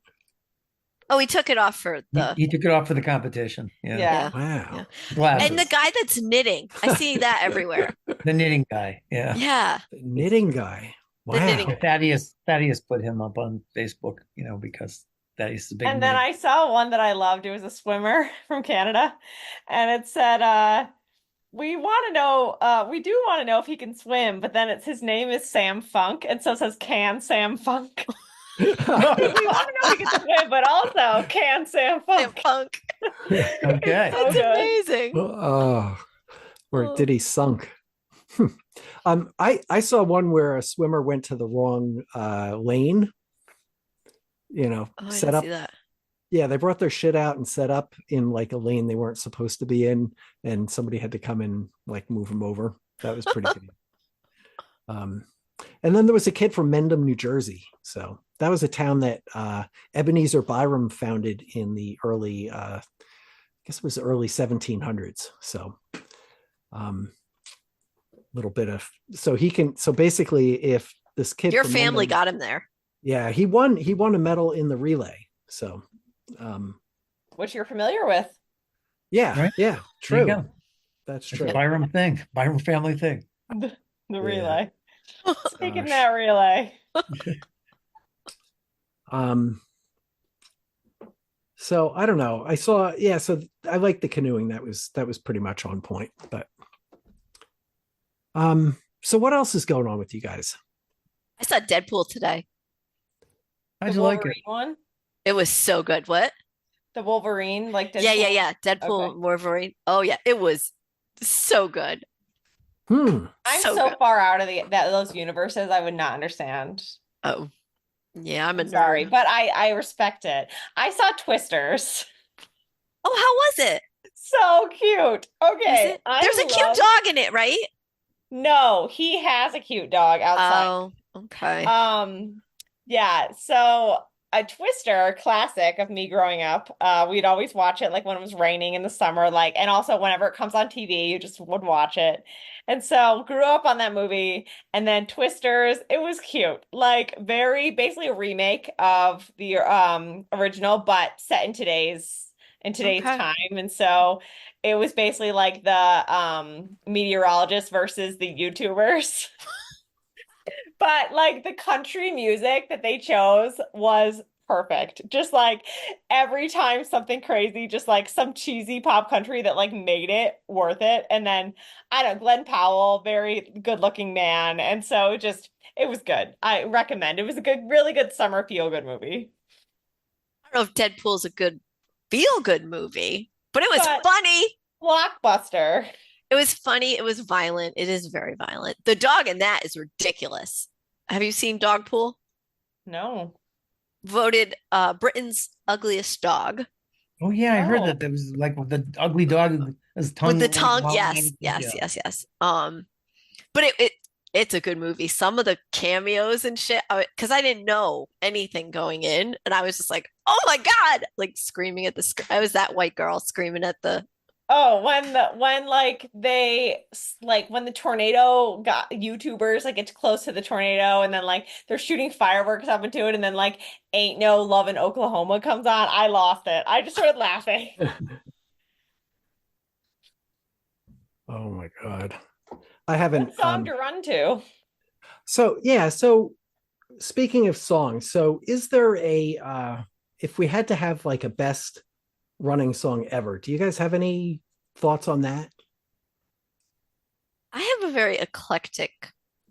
Oh, he took it off for the He took it off for the competition. Yeah. yeah. Wow. Yeah. Glasses. And the guy that's knitting. I see that everywhere. The knitting guy. Yeah. Yeah. The knitting guy. The Wow. knitting- Thaddeus put him up on Facebook, because Thaddeus is a big And then knitting. I saw one that I loved. It was a swimmer from Canada, and it said, we do want to know if he can swim, but then his name is Sam Funk, and so it says, can Sam Funk? We want to know if he can swim, but also, can Sam Sam Funk? Funk. Okay. So That's good. amazing. Oh, or did he sunk? I saw one where a swimmer went to the wrong lane. Oh, I set didn't up. see that. Yeah, they brought their shit out and set up in like a lane they weren't supposed to be in, and somebody had to come and like move them over. That was pretty good. And then there was a kid from Mendham, New Jersey. So that was a town that Ebenezer Byram founded in the early, I guess it was the early 1700s. So little bit of, so basically if this kid Your from family Mendham- got him there. yeah, he won a medal in the relay. So Which you're familiar with. yeah, Right. yeah, There you true. go. That's It's true. a Byram thing. Byram family thing. The relay. Taking Gosh. that relay. So I don't know. I saw, so I like the canoeing. That was pretty much on point. But so what else is going on with you guys? I saw Deadpool today. How'd The you like it? Wolverine one? It was so good. What? The Wolverine, like Yeah. Deadpool, Okay. Wolverine. Oh yeah, it was so good. I'm So so good. far out of those universes, I would not understand. Oh, yeah, I'm a I'm sorry, nerd. but I respect it. I saw Twisters. Oh, how was it? So cute. Is Okay. it? There's a cute dog in it, right? No, he has a cute dog outside. Oh, okay. Yeah, so a Twister, a classic of me growing up. We'd always watch it like when it was raining in the summer, like, and also whenever it comes on TV, you just would watch it. And so grew up on that movie. And then Twisters, it was cute. Like basically a remake of the original, but set in today's Okay. time. And so it was basically like the meteorologist versus the YouTubers. But like the country music that they chose was perfect. Just like every time something crazy, just like some cheesy pop country that like made it worth it. And then I don't know, Glenn Powell, very good looking man. And so it was good. I recommend. It was a really good summer feel good movie. I don't know if Deadpool's a good feel good movie, but it was But- funny. Blockbuster. It was funny. It was violent. It is very violent. The dog in that is ridiculous. Have you seen Dogpool? No. Voted Britain's ugliest dog. Oh yeah, I heard Oh. that there was like the ugly dog with his tongue. With the like, tongue, long yes, and- yes, yeah. yes. But it's a good movie. Some of the cameos and shit, because I didn't know anything going in, and I was just like, "Oh my God!" Like screaming at the screen. I was that white girl screaming at the. Oh, when the tornado got YouTubers like get close to the tornado and then like they're shooting fireworks up into it and then like Ain't No Love in Oklahoma comes on, I lost it. I just started laughing. Oh my God. I haven't. What song to run to? So speaking of songs, so is there if we had to have like a best running song ever, do you guys have any thoughts on that? I have a very eclectic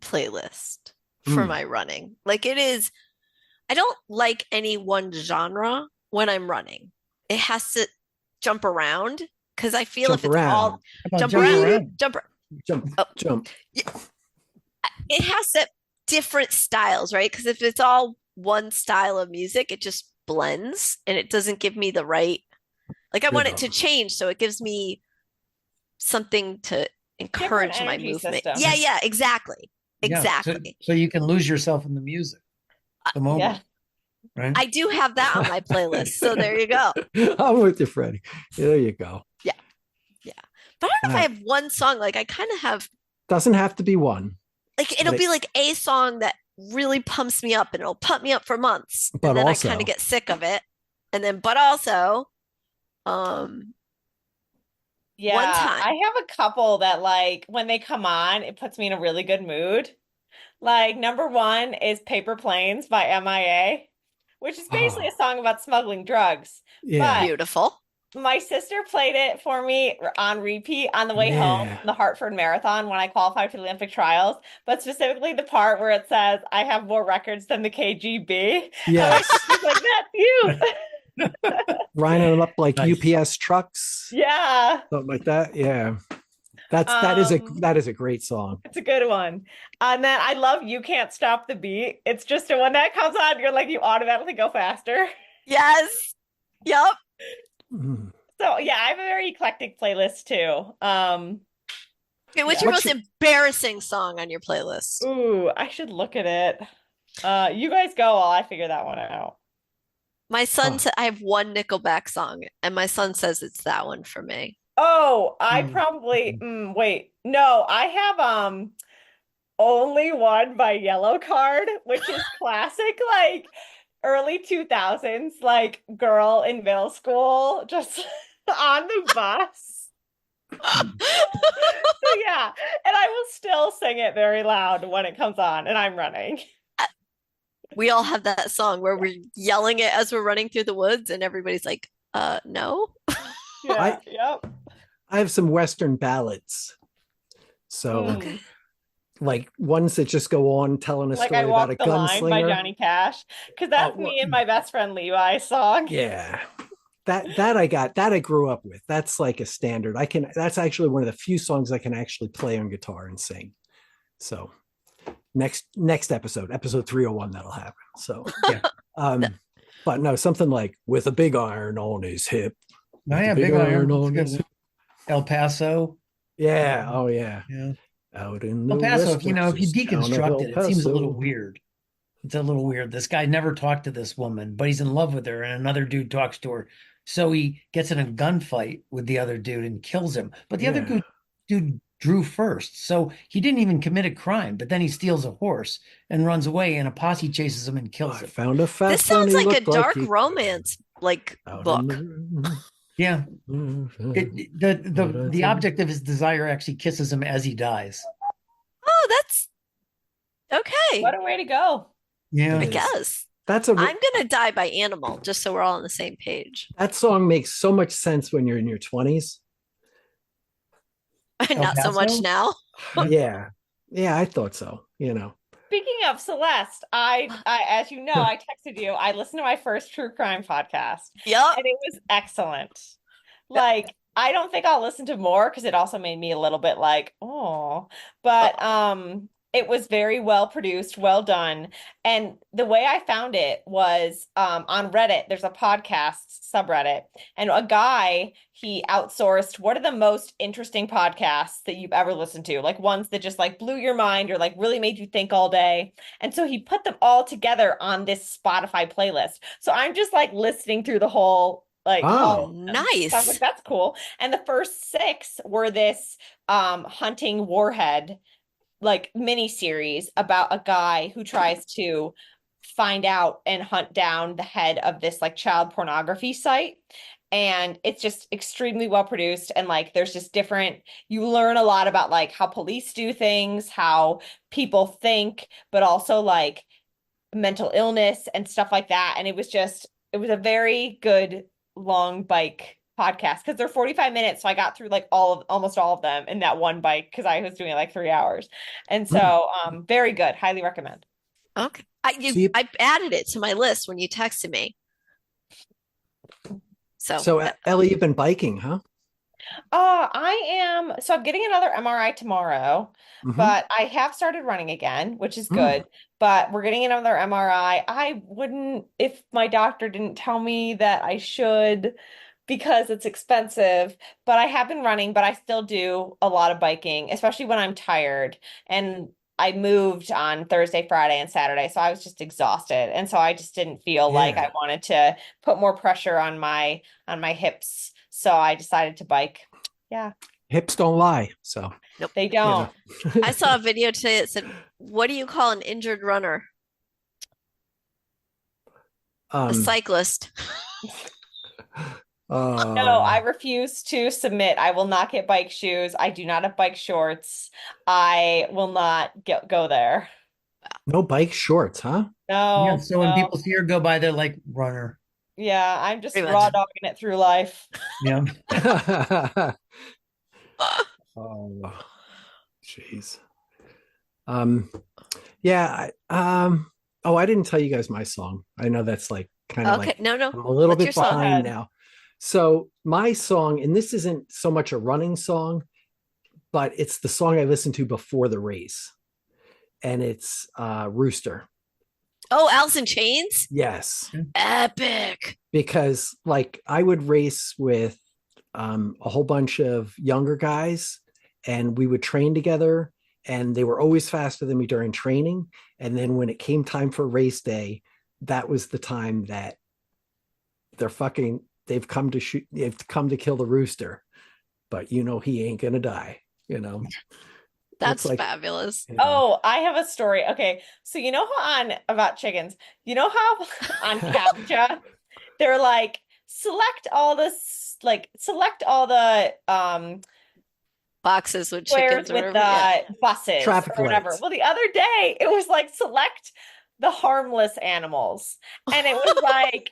playlist for my running. Like it is, I don't like any one genre when I'm running. It has to jump around because I feel Jump if it's around. all How about jump jumping around, jump. Jump, Oh. jump. It has to different styles, right? Because if it's all one style of music, it just blends and it doesn't give me the right. Like I want it to change, so it gives me something to encourage my energy movement. system. Yeah, exactly. Exactly. So you can lose yourself in the music, the moment, Yeah. right? I do have that on my playlist. So there you go. I'm with you, Freddie. There you go. Yeah. Yeah. But I don't know if I Right. have one song. Like I kind of have Doesn't have to be one, like it'll but be like a song that really pumps me up and it'll pump me up for months. but And then I kind also of get sick of it. And then but also um one Yeah, time. I have a couple that like when they come on, it puts me in a really good mood. Like number one is Paper Planes by MIA, which is basically oh, a song about smuggling drugs. yeah, But Beautiful. my sister played it for me on repeat on the way home yeah, from the Hartford Marathon when I qualified for the Olympic trials, but specifically the part where it says, I have more records than the KGB. And my yes. sister's like, that's you. Lining them up like Nice. UPS trucks, Yeah. something like that. Yeah, Um, that is a great song. it's a good one. And then I love You Can't Stop the Beat. It's just a when that comes on, you're like, you automatically go faster. Yes. Yep. Mm. So yeah, I have a very eclectic playlist too. Okay, what's Yeah. your What's most your, embarrassing song on your playlist? Ooh, I should look at it. You guys go while I figure that one out. My son oh, said I have one Nickelback song, and my son says it's that one for me. Oh, I Mm. probably wait. No, I have Only One by Yellow Card, which is classic like early 2000s like girl in middle school just on the bus. So yeah, and I will still sing it very loud when it comes on and I'm running. We all have that song where we're yelling it as we're running through the woods, and everybody's like, no. Yeah, yep. I have some Western ballads. So Okay. like ones that just go on telling a Like I story about a Walk the Line by gunslinger. Johnny Cash. Because Oh, that's well, me and my best friend Levi's song. yeah. That I grew up with. That's like a standard. That's actually one of the few songs I can actually play on guitar and sing. So next episode 301, that'll happen. So Yeah. but no, something like With a Big Iron on His Hip. Oh, yeah, Big Big Iron. That's a on good his one. hip. El Paso. Yeah, oh yeah. Yeah. Out in El the Paso, West if you Texas town of deconstruct El it, it seems a little Paso. weird. It's a little weird. This guy never talked to this woman, but he's in love with her, and another dude talks to her. So he gets in a gunfight with the other dude and kills him. But the other Yeah. dude drew first. So he didn't even commit a crime, but then he steals a horse and runs away, and a posse chases him and kills I him. found a fat This one. sounds He like a looked like dark he romance like out in book. Yeah. The the object of his desire actually kisses him as he dies. Oh, that's okay. What a way to go. Yeah. I It is. guess. That's a I'm gonna die by animal, just so we're all on the same page. that song makes so much sense when you're in your 20s. El Not so much Paso? now. Yeah. Yeah, I thought so, Speaking of Celeste, I as you know, I texted you. I listened to my first true crime podcast, Yep. and it was excellent. Like, I don't think I'll listen to more because it also made me a little bit like, oh, but it was very well produced, well done. And the way I found it was on Reddit, there's a podcast subreddit, and a guy, he outsourced what are the most interesting podcasts that you've ever listened to, like ones that just like blew your mind or like really made you think all day. And so he put them all together on this Spotify playlist. So I'm just like listening through the whole like Oh, So I was like, nice. that's cool. And the first six were this hunting warhead like mini series about a guy who tries to find out and hunt down the head of this like child pornography site. And it's just extremely well produced. And like there's just different, you learn a lot about like how police do things, how people think, but also like mental illness and stuff like that. And it was a very good long bike podcast because they're 45 minutes. So I got through like almost all of them in that one bike because I was doing it like 3 hours. And so very good. Highly recommend. Okay. I added it to my list when you texted me. So Ellie, you've been biking, huh? So I'm getting another MRI tomorrow, Mhm. but I have started running again, which is good. But we're getting another MRI. I wouldn't, if my doctor didn't tell me that I should, because it's expensive. But I have been running, but I still do a lot of biking, especially when I'm tired. And I moved on Thursday, Friday, and Saturday, so I was just exhausted, and so I just didn't feel like I wanted to put more pressure on my hips, so I decided to bike. Yeah, hips don't lie, so Nope. they don't. I saw a video today that said, "What do you call an injured runner?" A cyclist. No, I refuse to submit. I will not get bike shoes. I do not have bike shorts. I will not go there. no bike shorts, huh? No. Yeah, so when people see her go by, they're like, runner. Yeah, I'm just Pretty raw much. dogging it through life. Yeah. Oh, jeez. Yeah. Oh, I didn't tell you guys my song. I know that's like kind of Okay, like no. I'm a little What's your bit song? behind now. So my song, and this isn't so much a running song, but it's the song I listened to before the race, and it's Rooster. Oh, Alice in Chains? Yes, Epic. because like I would race with a whole bunch of younger guys, and we would train together, and they were always faster than me during training. And then when it came time for race day, that was the time that they've come to kill the rooster, but he ain't gonna die. That's like, fabulous. Oh, I have a story. Okay. So you know how about chickens, you know how on CAPTCHA, they're like, select all the Boxes with squares chickens or with whatever. Yeah. buses Traffic or whatever. lights. Well, the other day it was like, select the harmless animals. And it was like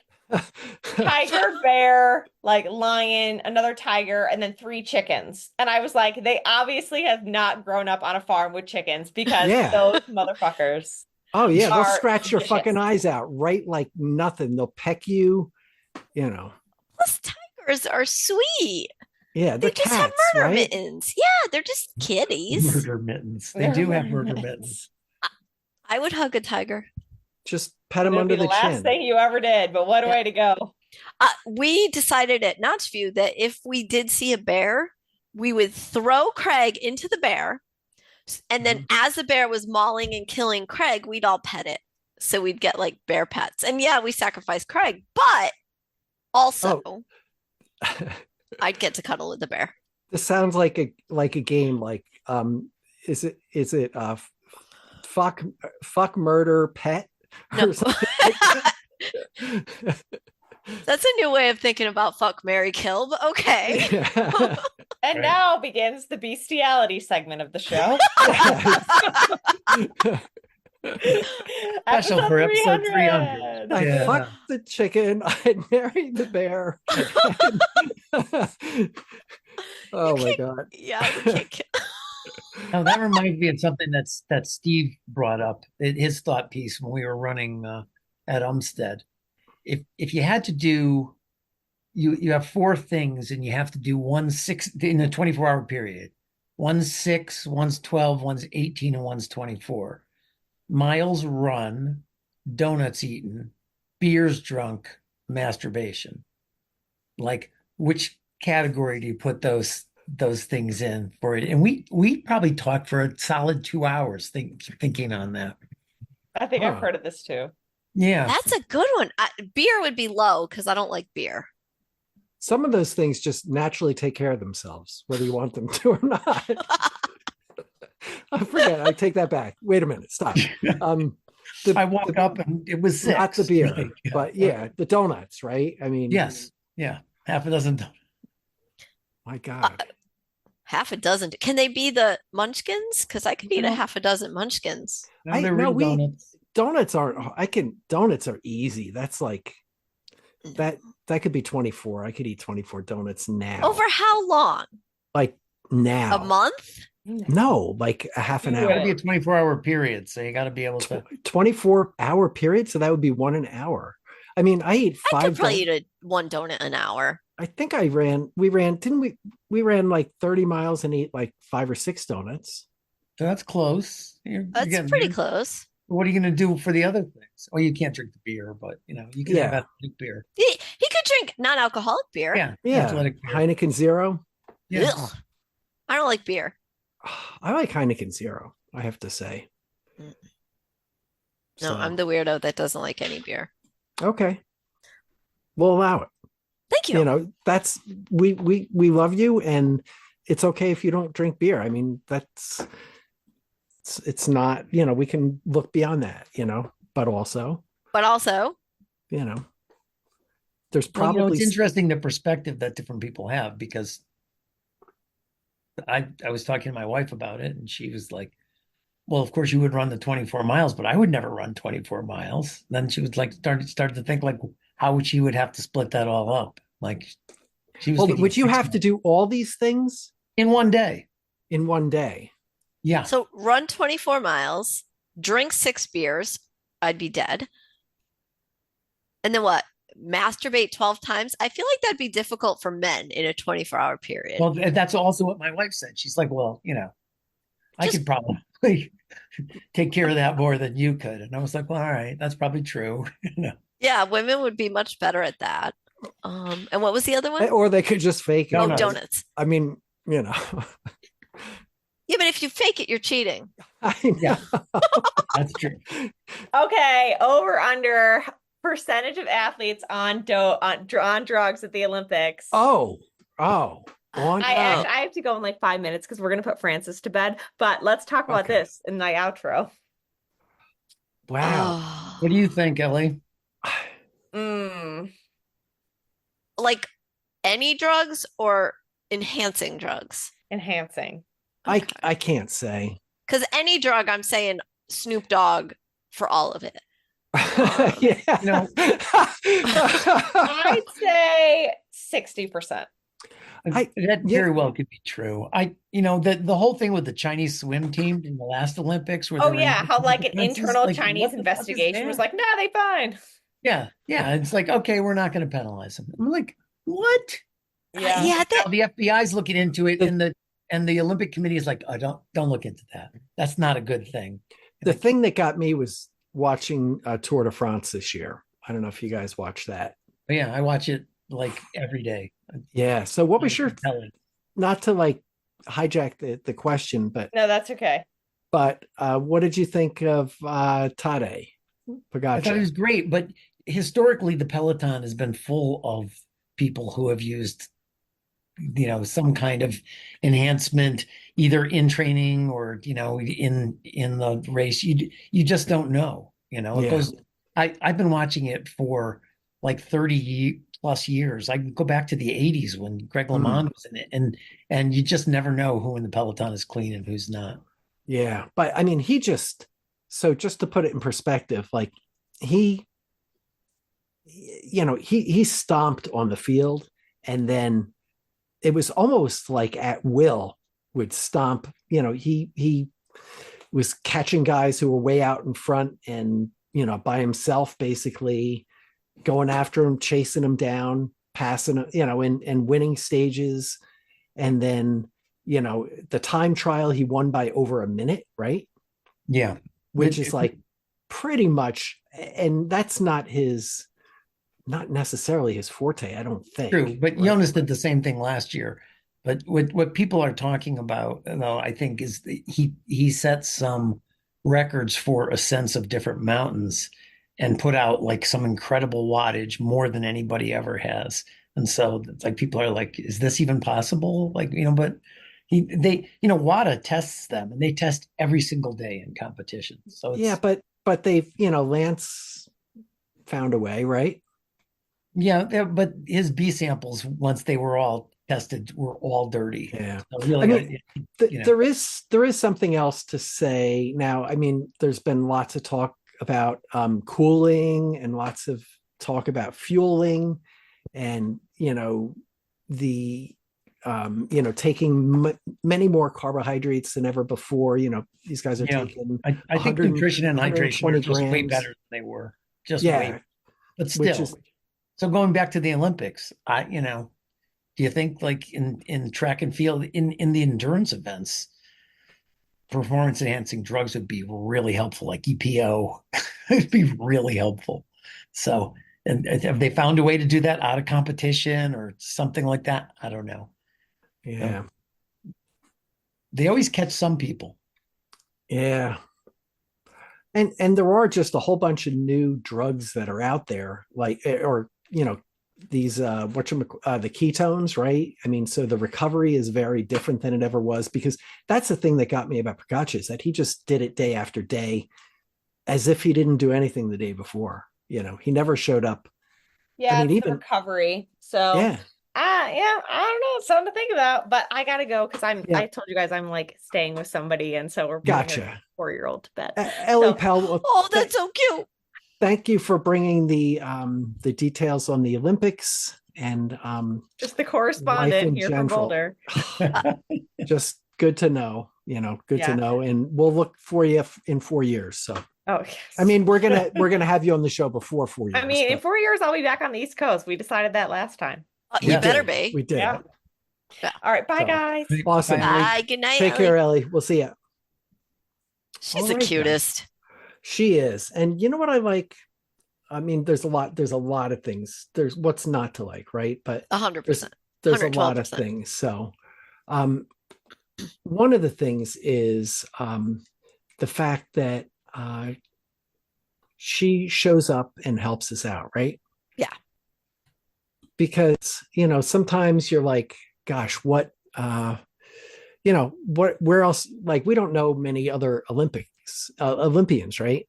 tiger, bear, like lion, another tiger, and then 3 chickens. And I was like, they obviously have not grown up on a farm with chickens, because those motherfuckers. Oh yeah, they'll are scratch your vicious. fucking eyes out right like nothing. They'll peck you. Plus, tigers are sweet. Yeah, They they're just cats, have murder right? mittens. Yeah, they're just kitties. Murder mittens. They do have murder mittens. I would hug a tiger. Just pet them It'll under be the the last chin. thing you ever did, but what a way to go. We decided at Notchview that if we did see a bear, we would throw Craig into the bear. And then as the bear was mauling and killing Craig, we'd all pet it. So we'd get like bear pets. And yeah, we sacrificed Craig, but also I'd get to cuddle with the bear. This sounds like a game. Like, is it fuck murder pet No. or something like that? That's a new way of thinking about fuck, marry, kill, but okay. Yeah. And now begins the bestiality segment of the show. Special for episode 300. I fucked the chicken. I married the bear. Oh my god! Yeah, we can't kill. Now that reminds me of something that Steve brought up in his thought piece when we were running at Umstead. If you had to do, you have 4 things and you have to do 1/6 in a 24-hour period. 1/6, one's 12, one's 18, and one's 24. Miles run, donuts eaten, beers drunk, masturbation. Like, which category do you put those things in for it? And we probably talked for a solid 2 hours thinking on that. I think I've heard of this too. Yeah, That's a good one. Beer would be low because I don't like beer. Some of those things just naturally take care of themselves, whether you want them to or not. I forget. I take that back. Wait a minute. Stop. I walk up and it was 6. Not the beer, Right? but yeah, the donuts, right? I mean, Yes. Yeah. Half a dozen donuts. My God. Half a dozen. Can they be the munchkins? Because I could eat a half a dozen munchkins. No, they're real donuts. Donuts donuts are easy. That's like that could be 24. I could eat 24 donuts now. Over how long? Like now. A month? No, like a half an It's got to hour. be a 24-hour period, so you got to be able to. 24-hour period, so that would be 1 an hour. I mean, I eat 5. I could probably eat one donut an hour. I think we ran, didn't we? We ran like 30 miles and ate like 5 or 6 donuts. So that's close. That's pretty close. What are you going to do for the other things? Well, you can't drink the beer, but you can have athletic beer. He could drink non-alcoholic beer. Yeah. Athletic beer. Heineken Zero. Yeah. Ugh. I don't like beer. I like Heineken Zero, I have to say. No, So, I'm the weirdo that doesn't like any beer. okay, we'll allow it. Thank You you. know, that's we love you, and it's okay if you don't drink beer. I mean, it's not, you know, we can look beyond that, you know, but also, But also, you know, there's Well, you know, probably it's interesting the perspective that different people have, because I was talking to my wife about it, and she was like, well, of course you would run the 24 miles, but I would never run 24 miles. Then she was like, started to think like, how would she would have to split that all up? Like she was well, thinking would you 6 have to miles do all these things in one day. in one day? Yeah. so run 24 miles, drink 6 beers, I'd be dead. And then what? Masturbate 12 times? I feel like that'd be difficult for men in a 24-hour period. Well, that's also what my wife said. She's like, well, you know, I Just could probably take care of that more than you could. And I was like, well, all right, that's probably true. You know, yeah, women would be much better at that. And what was the other one? Or they could just fake it. Oh, Donuts. donuts. I mean, you know, Yeah, but if you fake it, you're cheating. I know. Yeah. That's true. Okay, over under percentage of athletes on drugs at the Olympics. Oh, Oh. I have to go in like 5 minutes because we're gonna put Francis to bed. But let's talk about Okay. this in my outro. wow. Oh. What do you think, Ellie? Like any drugs or enhancing drugs? Enhancing. Okay. I can't say. Because any drug, I'm saying Snoop Dogg for all of it. Yeah. You know, I'd say 60%. that very well could be true. You know, the whole thing with the Chinese swim team in the last Olympics, where Oh they were yeah, how like an consequences, internal like, Chinese what the fuck is investigation was that? like, nah, they fine. Yeah, it's like, okay, we're not going to penalize them. I'm like, what? Yeah. Yeah, Now the FBI's looking into it, and the Olympic Committee is like, oh, don't look into that. That's not a good thing. The thing that got me was watching Tour de France this year. I don't know if you guys watched that. But yeah, I watch it like every day. Yeah. So what was your, Compelling. not to like hijack the question, but No, that's okay. what did you think of Tade I thought it Pogacar? was great, but historically the Peloton has been full of people who have used, you know, some kind of enhancement, either in training or, you know, in the race. You just don't know, you know. It Yeah. goes. I've been watching it for like 30 plus years. I can go back to the 80s when Greg LeMond was in it, and you just never know who in the Peloton is clean and who's not. Yeah. But I mean, so just to put it in perspective, like he, you know, he stomped on the field, and then it was almost like at will would stomp, you know, he was catching guys who were way out in front, and, you know, by himself, basically going after him, chasing him down, passing, you know, and winning stages. And then, you know, the time trial, he won by over a minute, right? Yeah, Which is like pretty much, and that's not necessarily his forte, I don't think. true. But Right? Jonas did the same thing last year. But what people are talking about, though, I think, is that he set some records for ascents of different mountains and put out like some incredible wattage, more than anybody ever has. And so it's like people are like, is this even possible? Like, you know, but WADA tests them, and they test every single day in competition. So Yeah, but they've, you know, Lance found a way, right? yeah, but his B samples, once they were all tested, were all dirty. Yeah. So really, I mean, you know. there is something else to say now. I mean, there's been lots of talk about cooling, and lots of talk about fueling, and, you know, the you know, taking many more carbohydrates than ever before. You know, these guys are taking I think 100 nutrition and hydration are 120 just way grams. better than they were. Just Yeah, way, but which still. is, So going back to the Olympics, you know, do you think like in track and field, in the endurance events, performance enhancing drugs would be really helpful, like EPO? It'd be really helpful. So, and have they found a way to do that out of competition or something like that? I don't know. yeah. They always catch some people. Yeah. And there are just a whole bunch of new drugs that are out there, like or these the ketones, right? I mean, so the recovery is very different than it ever was, because that's the thing that got me about Prakash, is that he just did it day after day as if he didn't do anything the day before. He never showed up. Yeah, I mean, it's even recovery. So yeah, yeah, I don't know, something to think about, but I gotta go because yeah, I told you guys I'm like staying with somebody, and so we're putting a gotcha. 4-year-old to bed. Ellie So Pell, Oh, that's so cute. thank you for bringing the details on the Olympics and just the life correspondent in here from general. Boulder. Just good to know, good to Yeah. know. And we'll look for you in 4 years. So, Oh, yes. I mean, we're gonna have you on the show before 4 years. I mean, in 4 years, I'll be back on the East Coast. We decided that last time. You better did. be. We did. Yeah. All right. Bye, So, guys. awesome. Bye. Good night, Take Ellie. care, Ellie. We'll see you. She's All the right, then. cutest. She is. And you know what I like? I mean, there's a lot of things. There's what's not to like, right? But 100%. there's a lot of 112%. things. So, one of the things is the fact that she shows up and helps us out, right? Yeah. Because, sometimes you're like, gosh, what, where else? Like, we don't know many other Olympians, right?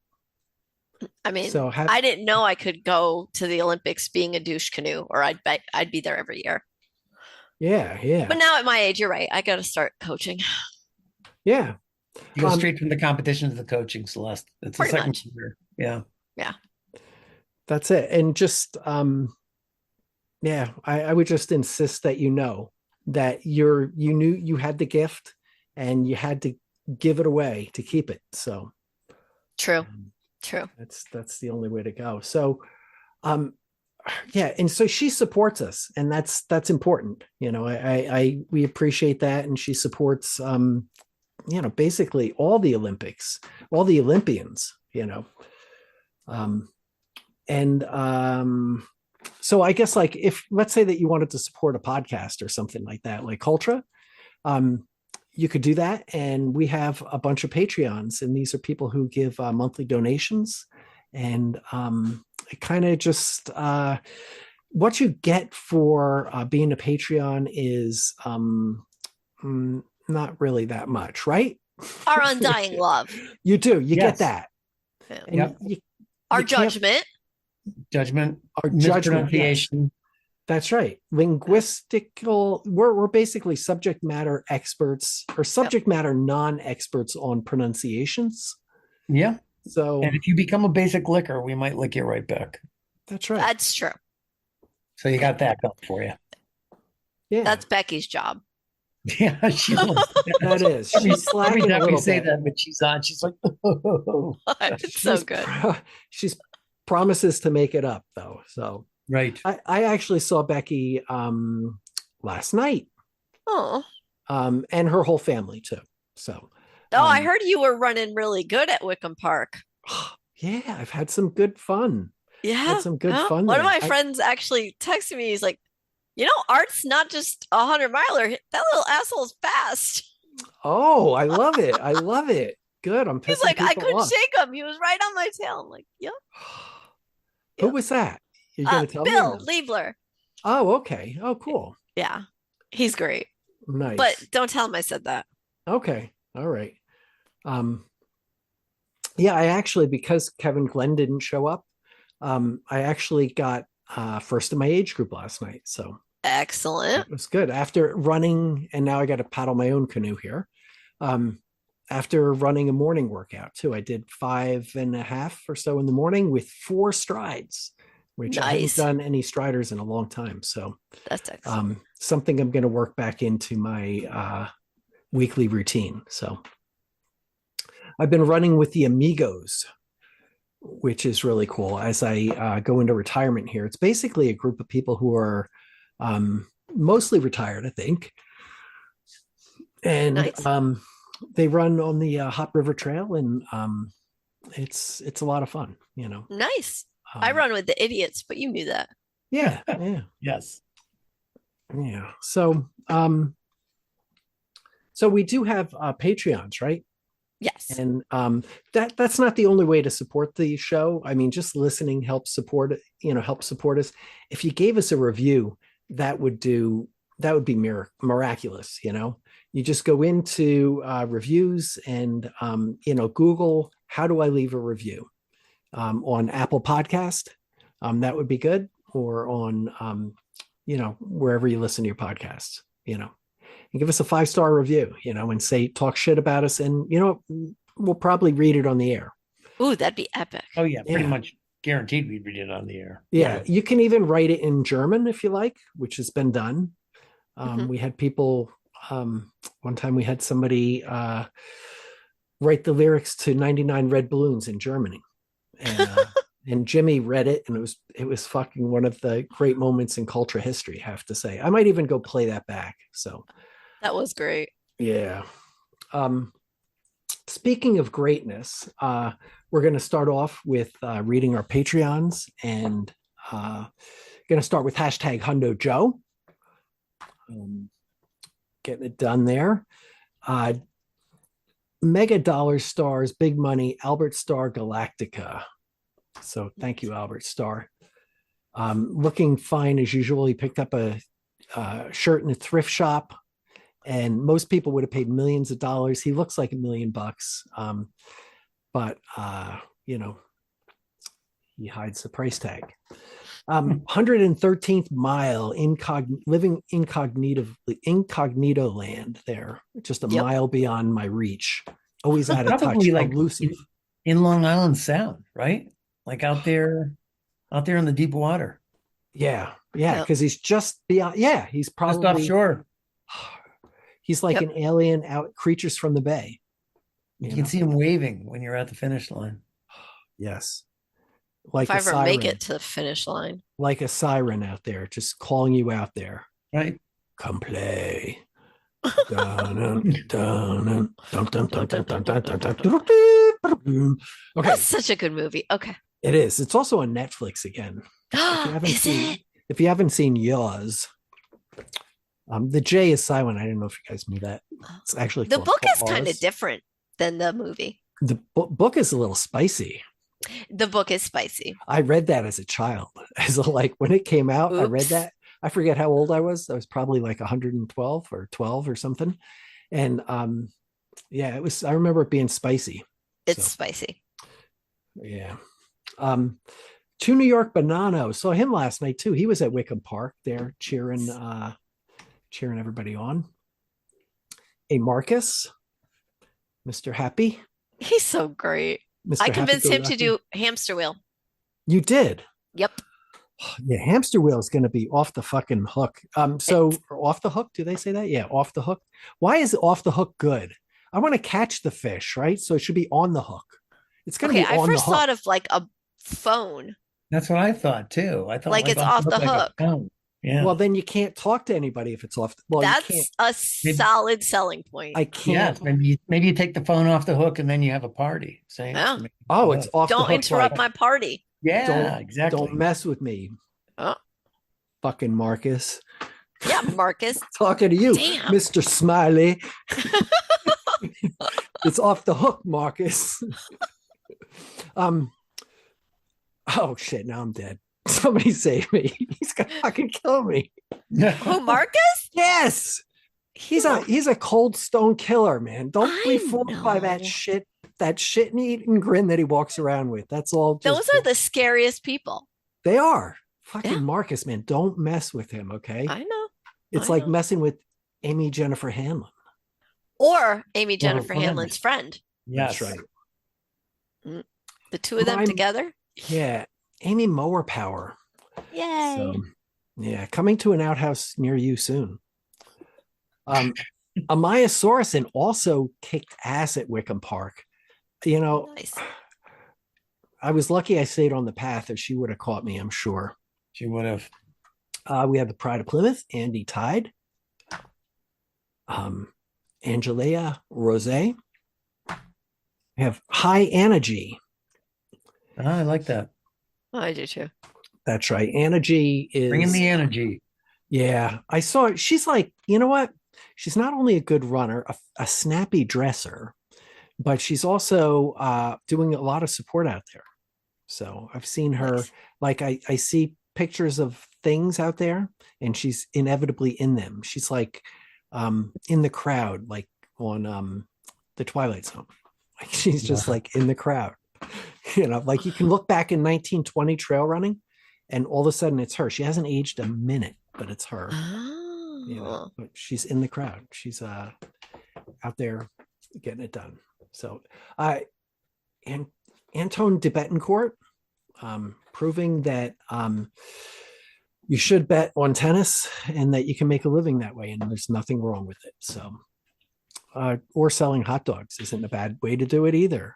I mean, So I didn't know I could go to the Olympics being a douche canoe, or I'd be there every year. yeah. But now at my age, you're right. I got to start coaching. Yeah. You go straight from the competition to the coaching, Celeste. It's the Pretty second much. year. Yeah. Yeah. That's it. And just, I would just insist that that you knew you had the gift and you had to give it away to keep it. So True. that's the only way to go. So, and so she supports us, and that's important. We appreciate that, and she supports, basically all the Olympics, all the Olympians, so I guess, like, if let's say that you wanted to support a podcast or something like that, like Cultra, you could do that. And we have a bunch of Patreons, and these are people who give monthly donations. And it kind of just what you get for being a Patreon is not really that much, right? Our undying love. You do. You Yes. get that. Yeah. And Our you can't- judgment. Our judgment. Yes. Mispronunciation. That's right. Linguistical. We're basically subject matter experts or subject matter non-experts on pronunciations. Yeah. So, And if you become a basic licker, we might lick you right back. that's right. That's true. So you got that going for you. Yeah, That's Becky's job. Yeah, she loves that is. Every, She's slacking every a time we little say bit. that, but she's on. She's like, oh. It's so good. She's promises to make it up, though. So Right. I actually saw Becky last night, Oh. and her whole family too. So I heard you were running really good at Wickham Park. yeah, I've had some good fun. Yeah. Had some good fun. One of there. my friends actually texted me. He's like, Art's not just 100-miler. That little asshole's fast. Oh, I love it. I love it. Good. I'm pissing He's like, I people couldn't off. shake him. He was right on my tail. I'm like, yep. Who was that? You're going to tell me? Bill Liebler. Oh, okay. Oh, cool. Yeah. He's great. Nice. But don't tell him I said that. Okay. All right. Yeah, I actually, because Kevin Glenn didn't show up, I actually got first in my age group last night. So Excellent. it was good. After running, and now I got to paddle my own canoe here. After running a morning workout too, I did 5.5 or so in the morning with 4 strides, which I haven't Nice. done any striders in a long time. So That's excellent. something I'm going to work back into my weekly routine. So I've been running with the Amigos, which is really cool as I go into retirement here. It's basically a group of people who are mostly retired, I think. And Nice. they run on the Hot River Trail, and it's a lot of fun, Nice. I run with the idiots, but you knew that. Yeah. Yes. Yeah. So so we do have Patreons, right? Yes. And that's not the only way to support the show. I mean, just listening helps support it, help support us. If you gave us a review, that would be miraculous. You just go into reviews and Google, how do I leave a review on Apple Podcast? That would be good, or on wherever you listen to your podcasts. And give us a 5-star review, and talk shit about us, and we'll probably read it on the air. Ooh, that'd be epic. Oh yeah, pretty much guaranteed we'd read it on the air. Yeah, you can even write it in German if you like, which has been done. We had people. One time we had somebody write the lyrics to 99 Red Balloons in Germany, and and Jimmy read it, and it was fucking one of the great moments in Cultra history, I have to say. I might even go play that back. So that was great. Yeah. Speaking of greatness, we're going to start off with reading our Patreons, and going to start with hashtag Hundo Joe. Getting it done there. Mega Dollar Stars, Big Money, Albert Star Galactica. So thank you, Albert Star. Looking fine as usual. He picked up a shirt in a thrift shop, and most people would have paid millions of dollars. He looks like $1 million, but he hides the price tag. 113th mile, living incognito land there, just a mile beyond my reach. Always out of touch, like elusive. In Long Island Sound, right? Like out there in the deep water. Yeah, because he's just beyond. Yeah, he's probably just offshore. He's like an alien out, creatures from the bay. You can see him waving when you're at the finish line. Yes. Like if I ever make it to the finish line. Like a siren out there, just calling you out there. Right. Come play. Okay. That's such a good movie. Okay. It is. It's also on Netflix again. If you haven't seen Yaws, the J is silent. I didn't know if you guys knew that. It's actually the book is kind of different than the movie. The book is a little spicy. The book is spicy. I read that as a child. When it came out, I read that. I forget how old I was. I was probably like 112 or 12 or something. And it was. I remember it being spicy. It's spicy. Yeah. To New York Bonanno. Saw him last night too. He was at Wickham Park there cheering everybody on. A Marcus, Mr. Happy. He's so great. Mr. I convinced him to do Hamster Wheel. You did? Yep. Yeah, Hamster Wheel is going to be off the fucking hook. Off the hook, do they say that? Yeah, off the hook. Why is off the hook good? I want to catch the fish, right? So it should be on the hook. It's going to be on the hook. I first thought of like a phone. That's what I thought too. I thought like it's off the hook. Yeah. Well, then you can't talk to anybody if it's off. Well, that's a solid selling point. I can't. Yeah, maybe you take the phone off the hook and then you have a party. It's off. Don't interrupt my party. Yeah, exactly. Don't mess with me. Oh. Fucking Marcus. Yeah, Marcus. Talking to you, Damn. Mr. Smiley. It's off the hook, Marcus. Oh shit! Now I'm dead. Somebody save me. He's gonna fucking kill me. Who, Marcus? Yes. He's a cold stone killer, man. Don't be fooled by that shit and eating grin that he walks around with. That's all. Those are the scariest people. They are. Fucking Marcus, man. Don't mess with him, okay? I know. It's like messing with Amy Jennifer Hanlon. Or Amy Jennifer Hanlon's friend. Yes. That's right. The two of them together? Yeah. Amy Mower Power. Yay. So, yeah, coming to an outhouse near you soon. Amaya Sorrison also kicked ass at Wickham Park. Nice. I was lucky I stayed on the path, or she would have caught me, I'm sure. She would have. We have the Pride of Plymouth, Andy Tide. Angelia Rose. We have High Energy. I like that. Oh, I do too. That's right. Energy is bringing the energy. Yeah, I saw it. She's like, you know what? She's not only a good runner, a snappy dresser. but she's also doing a lot of support out there. So I've seen her, Nice. like I see pictures of things out there and she's inevitably in them. She's like in the crowd, like on the Twilight Zone. Like she's just like in the crowd. Like you can look back in 1920 trail running and all of a sudden it's her. She hasn't aged a minute, but it's her. Oh. But she's in the crowd. She's out there getting it done. So and Anton de Betancourt, proving that you should bet on tennis and that you can make a living that way, and there's nothing wrong with it. So, or selling hot dogs isn't a bad way to do it either.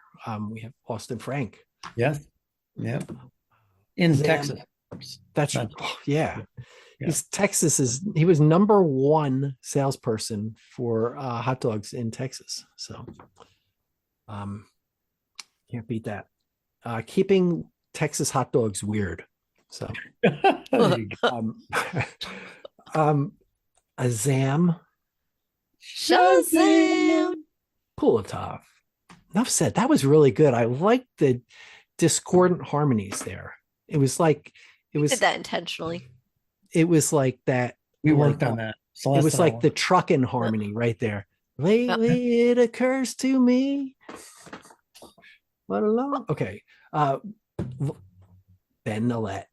We have Austin Frank. Yes. Yeah. In Zam, Texas. That's Not- yeah. Yeah. He was number one salesperson for hot dogs in Texas. So can't beat that. Keeping Texas hot dogs weird. So There you go. Azam Shazam! Pulatov. Enough said. That was really good. I liked the discordant harmonies there. It was like Did that intentionally. it was like that. We worked on that. It was like the trucking harmony right there. Lately it occurs to me. What alone? Okay. Ben Nillette.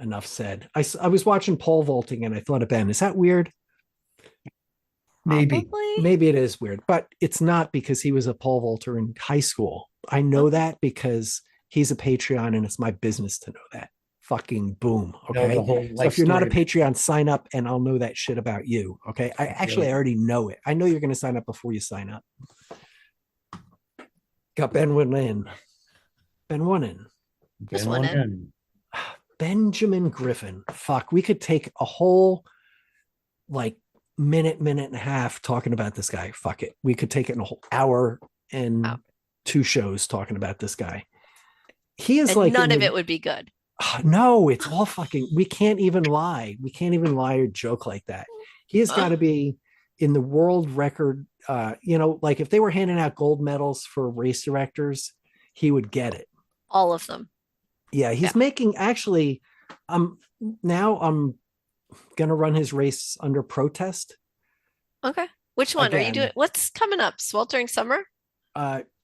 Enough said. I was watching pole vaulting and I thought of Ben. Is that weird? maybe. Probably. Maybe it is weird, but it's not because he was a pole vaulter in high school. I know that because he's a Patreon and it's my business to know that. Fucking boom. Know Okay. the whole So life if you're not a story. Patreon, sign up and I'll know that shit about you. Okay. I already know it. I know you're going to sign up before you sign up. Got Ben Winlin. Ben Winlin. Just Been one in. in. Benjamin Griffin. Fuck. We could take a whole like minute and a half talking about this guy. Fuck it. We could take it in a whole hour and Wow. 2 shows talking about this guy. He is And like none in of the- it would be good. No, it's all fucking. We can't even lie. We can't even lie or joke like that. He has got to be in the world record. Like if they were handing out gold medals for race directors, he would get it. All of them. Yeah, he's Yeah. making actually. Now I'm gonna run his race under protest. Okay. Which one are you Again. doing? What's coming up? Sweltering Summer?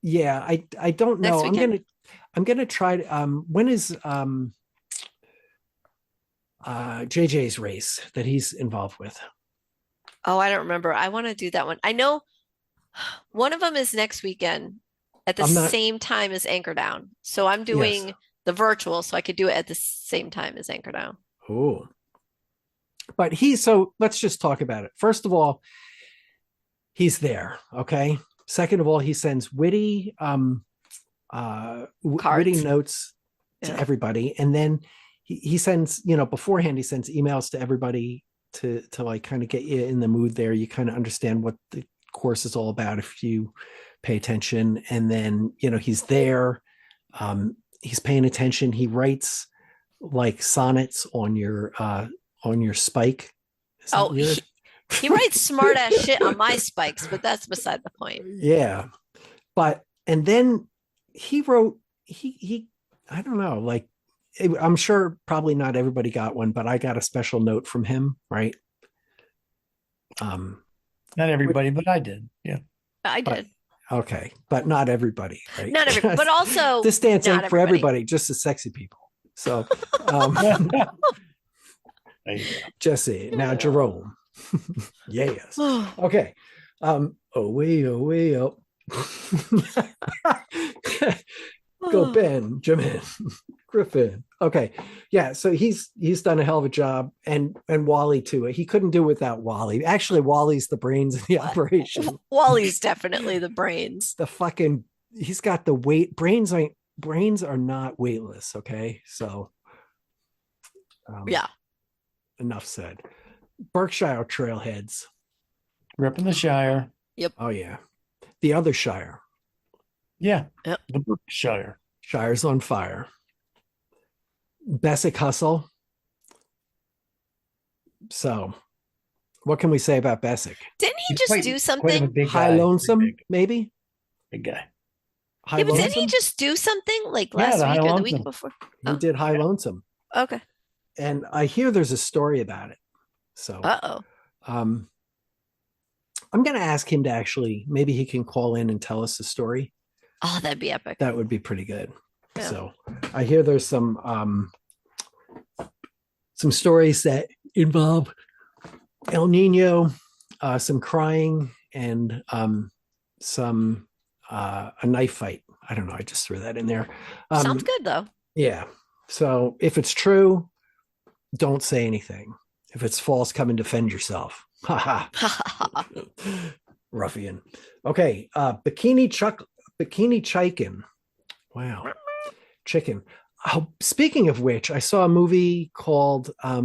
Yeah, I don't know. Next weekend? I'm gonna try to. When is JJ's race that he's involved with? Oh, I don't remember. I want to do that one. I know one of them is next weekend at the I'm not- same time as Anchor Down. So I'm doing the virtual, so I could do it at the same time as Anchor Down. Oh, but so let's just talk about it. First of all, he's there. Okay. Second of all, he sends witty witty notes to Yeah. everybody, and then he sends, beforehand he sends emails to everybody to like kind of get you in the mood there. You kind of understand what the course is all about if you pay attention, and then he's there. He's paying attention. He writes like sonnets on your spike. Is that Oh, weird? He writes smart ass shit on my spikes, but that's beside the point. Yeah. And then he wrote, I don't know, like, I'm sure probably not everybody got one, but I got a special note from him, right? Not everybody, but I did. Yeah. I But- did. Okay. But not everybody, right? Not everybody, but also this dance not ain't for everybody. everybody, just the sexy people. So, There you go. Jesse, now Jerome. Yes. Okay. Away, up. Go Benjamin Griffin. Okay. Yeah. So he's done a hell of a job, and Wally too. He couldn't do without Wally. Actually, Wally's the brains of the operation. Wally's definitely the brains. He's got the weight. Brains are not weightless. Okay. So Yeah. Enough said. Berkshire Trailheads. Repping the Shire. Oh yeah. The other Shire. Yeah. Yep. The Berkshire. Shire's on fire. Bessick Hustle. So, what can we say about Bessick? Didn't he He's just quite- do quite of a something? big High guy. Lonesome, Pretty big. maybe? Big guy. High Yeah, but didn't he Lonesome? just do something like Yeah, last the week High or the week Lonesome. before? He Oh. did High Lonesome. Okay. And I hear there's a story about it. So Uh-oh. I'm going to ask him to actually, maybe he can call in and tell us the story. Oh, that'd be epic. That would be pretty good. Yeah. So I hear there's some stories that involve El Nino, some crying, and some a knife fight. I don't know. I just threw that in there. Sounds good though. Yeah. So if it's true, don't say anything. If it's false, come and defend yourself. Ha ha. Ruffian. Okay. Bikini Chicken. Wow. Chicken. Oh, speaking of which, I saw a movie called I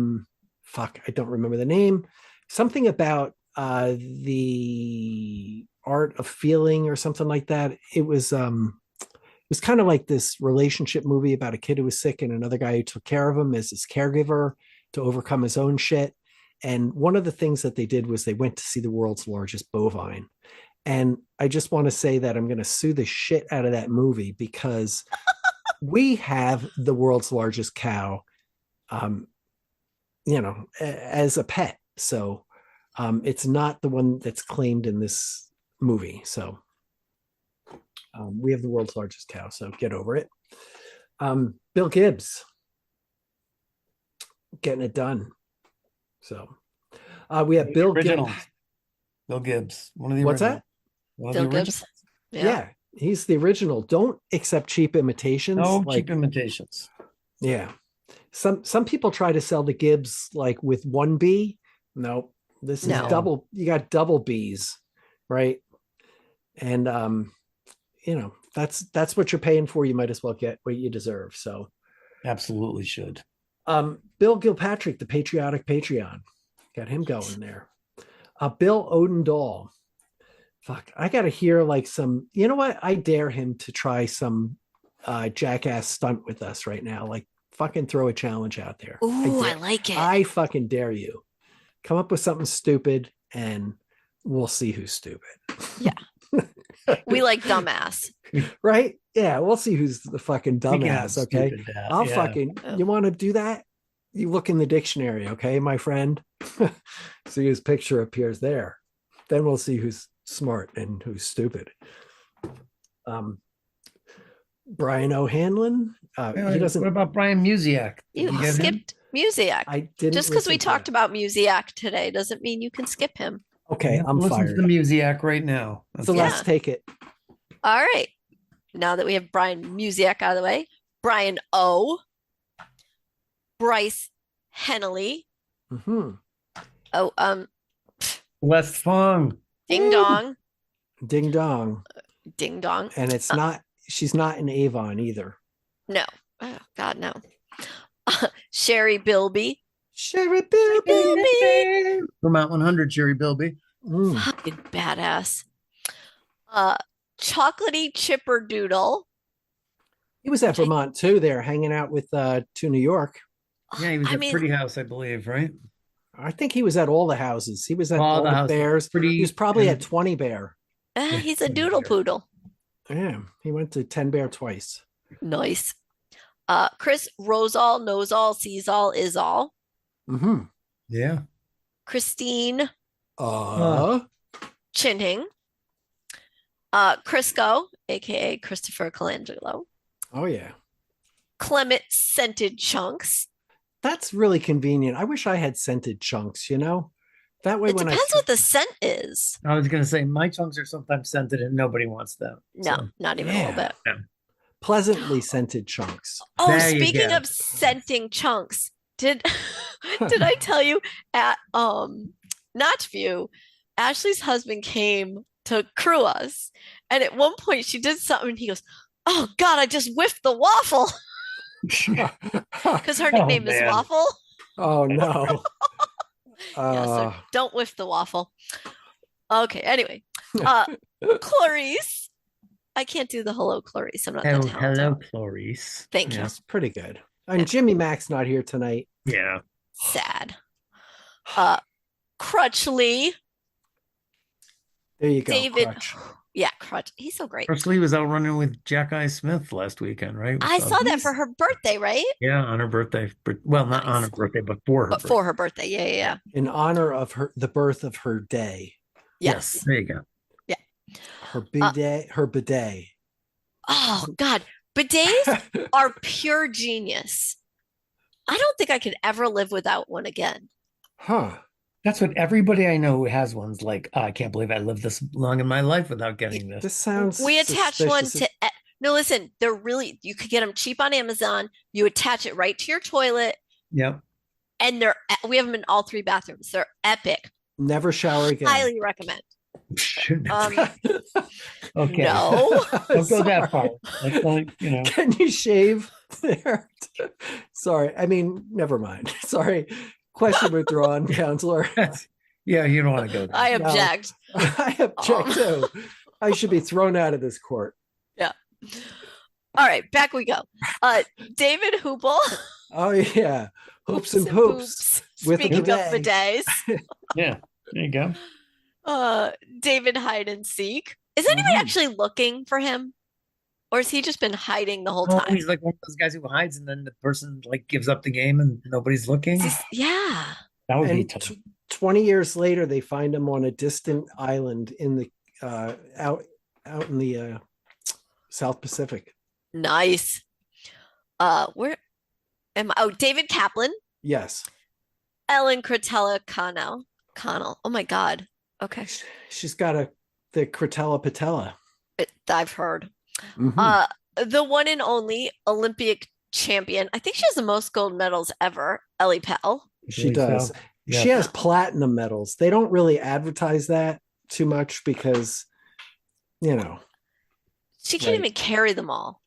don't remember the name. Something about the art of feeling or something like that. It was kind of like this relationship movie about a kid who was sick and another guy who took care of him as his caregiver to overcome his own shit. And one of the things that they did was they went to see the world's largest bovine. And I just want to say that I'm going to sue the shit out of that movie because we have the world's largest cow, as a pet. So it's not the one that's claimed in this movie. So we have the world's largest cow. So get over it. Bill Gibbs getting it done. So we have Bill Gibbs. Bill Gibbs. One of the What's original. that? One of Bill the Gibbs. original. Yeah, he's the original. Don't accept cheap imitations. No cheap imitations. Yeah. Some people try to sell the Gibbs like with one B. No, this is double. You got double B's, right? And that's what you're paying for. You might as well get what you deserve. So absolutely should. Bill Gilpatrick, the patriotic Patreon, got him going there. Bill Odendahl. Fuck, I gotta hear like some. You know what? I dare him to try some jackass stunt with us right now. Like fucking throw a challenge out there. Ooh, I like it. I fucking dare you. Come up with something stupid and we'll see who's stupid. Yeah. We like dumbass. Right? Yeah, we'll see who's the fucking dumbass. Okay. You want to do that? You look in the dictionary, okay, my friend? See whose picture appears there. Then we'll see who's smart and who's stupid. Brian O'Hanlon. He doesn't. What about Brian Musiak? You skipped Musiak. I didn't. Just because we talked about Musiak today doesn't mean you can skip him. Okay, I'm fired. Listen to Musiak right now. So let's take it. All right. Now that we have Brian Musiak out of the way, Brian O. Bryce Hennelly. Mm-hmm. Oh, Les Fong. Ding Dong. Ding Dong. Ding Dong. And it's not. She's not in Avon either. No. Oh, God, no. Sherry Bilby. Sherry Bilby. Vermont 100, Sherry Bilby. Fucking badass. Chocolatey Chipperdoodle. He was at Vermont too. There, hanging out with to New York. Yeah, he was at Pretty House, I believe, right? I think he was at all the houses. He was at all the Bears. He was probably at 20 Bear. He's a doodle poodle. Yeah, he went to 10 Bear twice. Nice. Chris Rosall, knows all, sees all, is all. Mm-hmm. Yeah. Christine Chinhing. Crisco, aka Christopher Colangelo. Oh yeah. Clement Scented Chunks. That's really convenient. I wish I had scented chunks, That way it depends what the scent is. I was going to say, my chunks are sometimes scented and nobody wants them. No, not even a little bit. Yeah. Pleasantly scented chunks. Oh, speaking of scenting chunks, did I tell you at Notchview, Ashley's husband came to crew us, and at one point she did something and he goes, "Oh God, I just whiffed the waffle." Because her nickname is Waffle. Oh no. Yeah, so don't whiff the waffle. Okay, anyway. Clarice. I can't do the hello, Clarice. I'm not that talented. Hello, Clarice. Thank you. That's pretty good. And Jimmy Mac's not here tonight. Yeah. Sad. Crutchley. There you go. David, Crutch. yeah, Crutch. He's so great. Bruce Lee was out running with Jack Eye Smith last weekend, right? I saw that for her birthday, right? Yeah, on her birthday. Well, not on her birthday, but for her But for her birthday. Yeah. In honor of the birth of her day. Yes. There you go. Yeah. Her bidet. Oh God. Bidets are pure genius. I don't think I could ever live without one again. Huh. That's what everybody I know who has one's like, oh, I can't believe I lived this long in my life without getting this. This sounds We attach one suspicious. to no, listen, they're really you could get them cheap on Amazon. You attach it right to your toilet, Yep. and we have them in all 3 bathrooms. They're epic. Never shower again. Highly recommend. Okay. No. Don't go that far. That's like, Can you shave there? Sorry. I mean, never mind. Sorry. Question withdrawn, counselor. Yeah, you don't want to go there. I object. I object too. I should be thrown out of this court. Yeah. All right, back we go. David Hoople. Oh yeah. Hoops and poops. With a Speaking of bidet. bidets. Yeah, there you go. David hide and seek. Is anybody actually looking for him? Or has he just been hiding the whole Oh, time? he's like one of those guys who hides and then the person like gives up the game and nobody's looking. Yeah. That would be And tough. 20 years later, they find him on a distant island in the out in the South Pacific. Nice. Where am I? Oh, David Kaplan. Yes. Ellen Cretella Connell. Oh my God. Okay. She's got the Cretella Patella. I've heard. Mhm. The one and only Olympic champion. I think she has the most gold medals ever. Ellie Pell. She Believe does. so. Yeah. She has platinum medals. They don't really advertise that too much because, She can't even carry them all.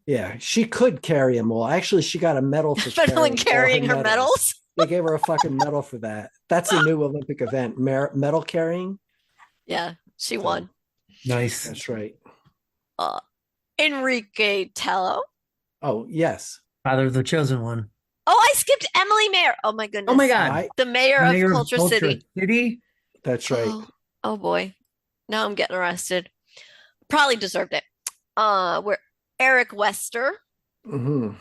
yeah, she could carry them all. Actually, she got a medal for Better than carrying all her medals. They gave her a fucking medal for that. That's a new Olympic event, medal carrying. Yeah, she won. Nice. That's right. Enrique Tello. Oh, yes. Father of the chosen one. Oh, I skipped Emily Mayer. Oh my goodness. Oh my God. I- The mayor of Cultra Culture City. That's right. Oh boy. Now I'm getting arrested. Probably deserved it. Where Eric Wester. hmm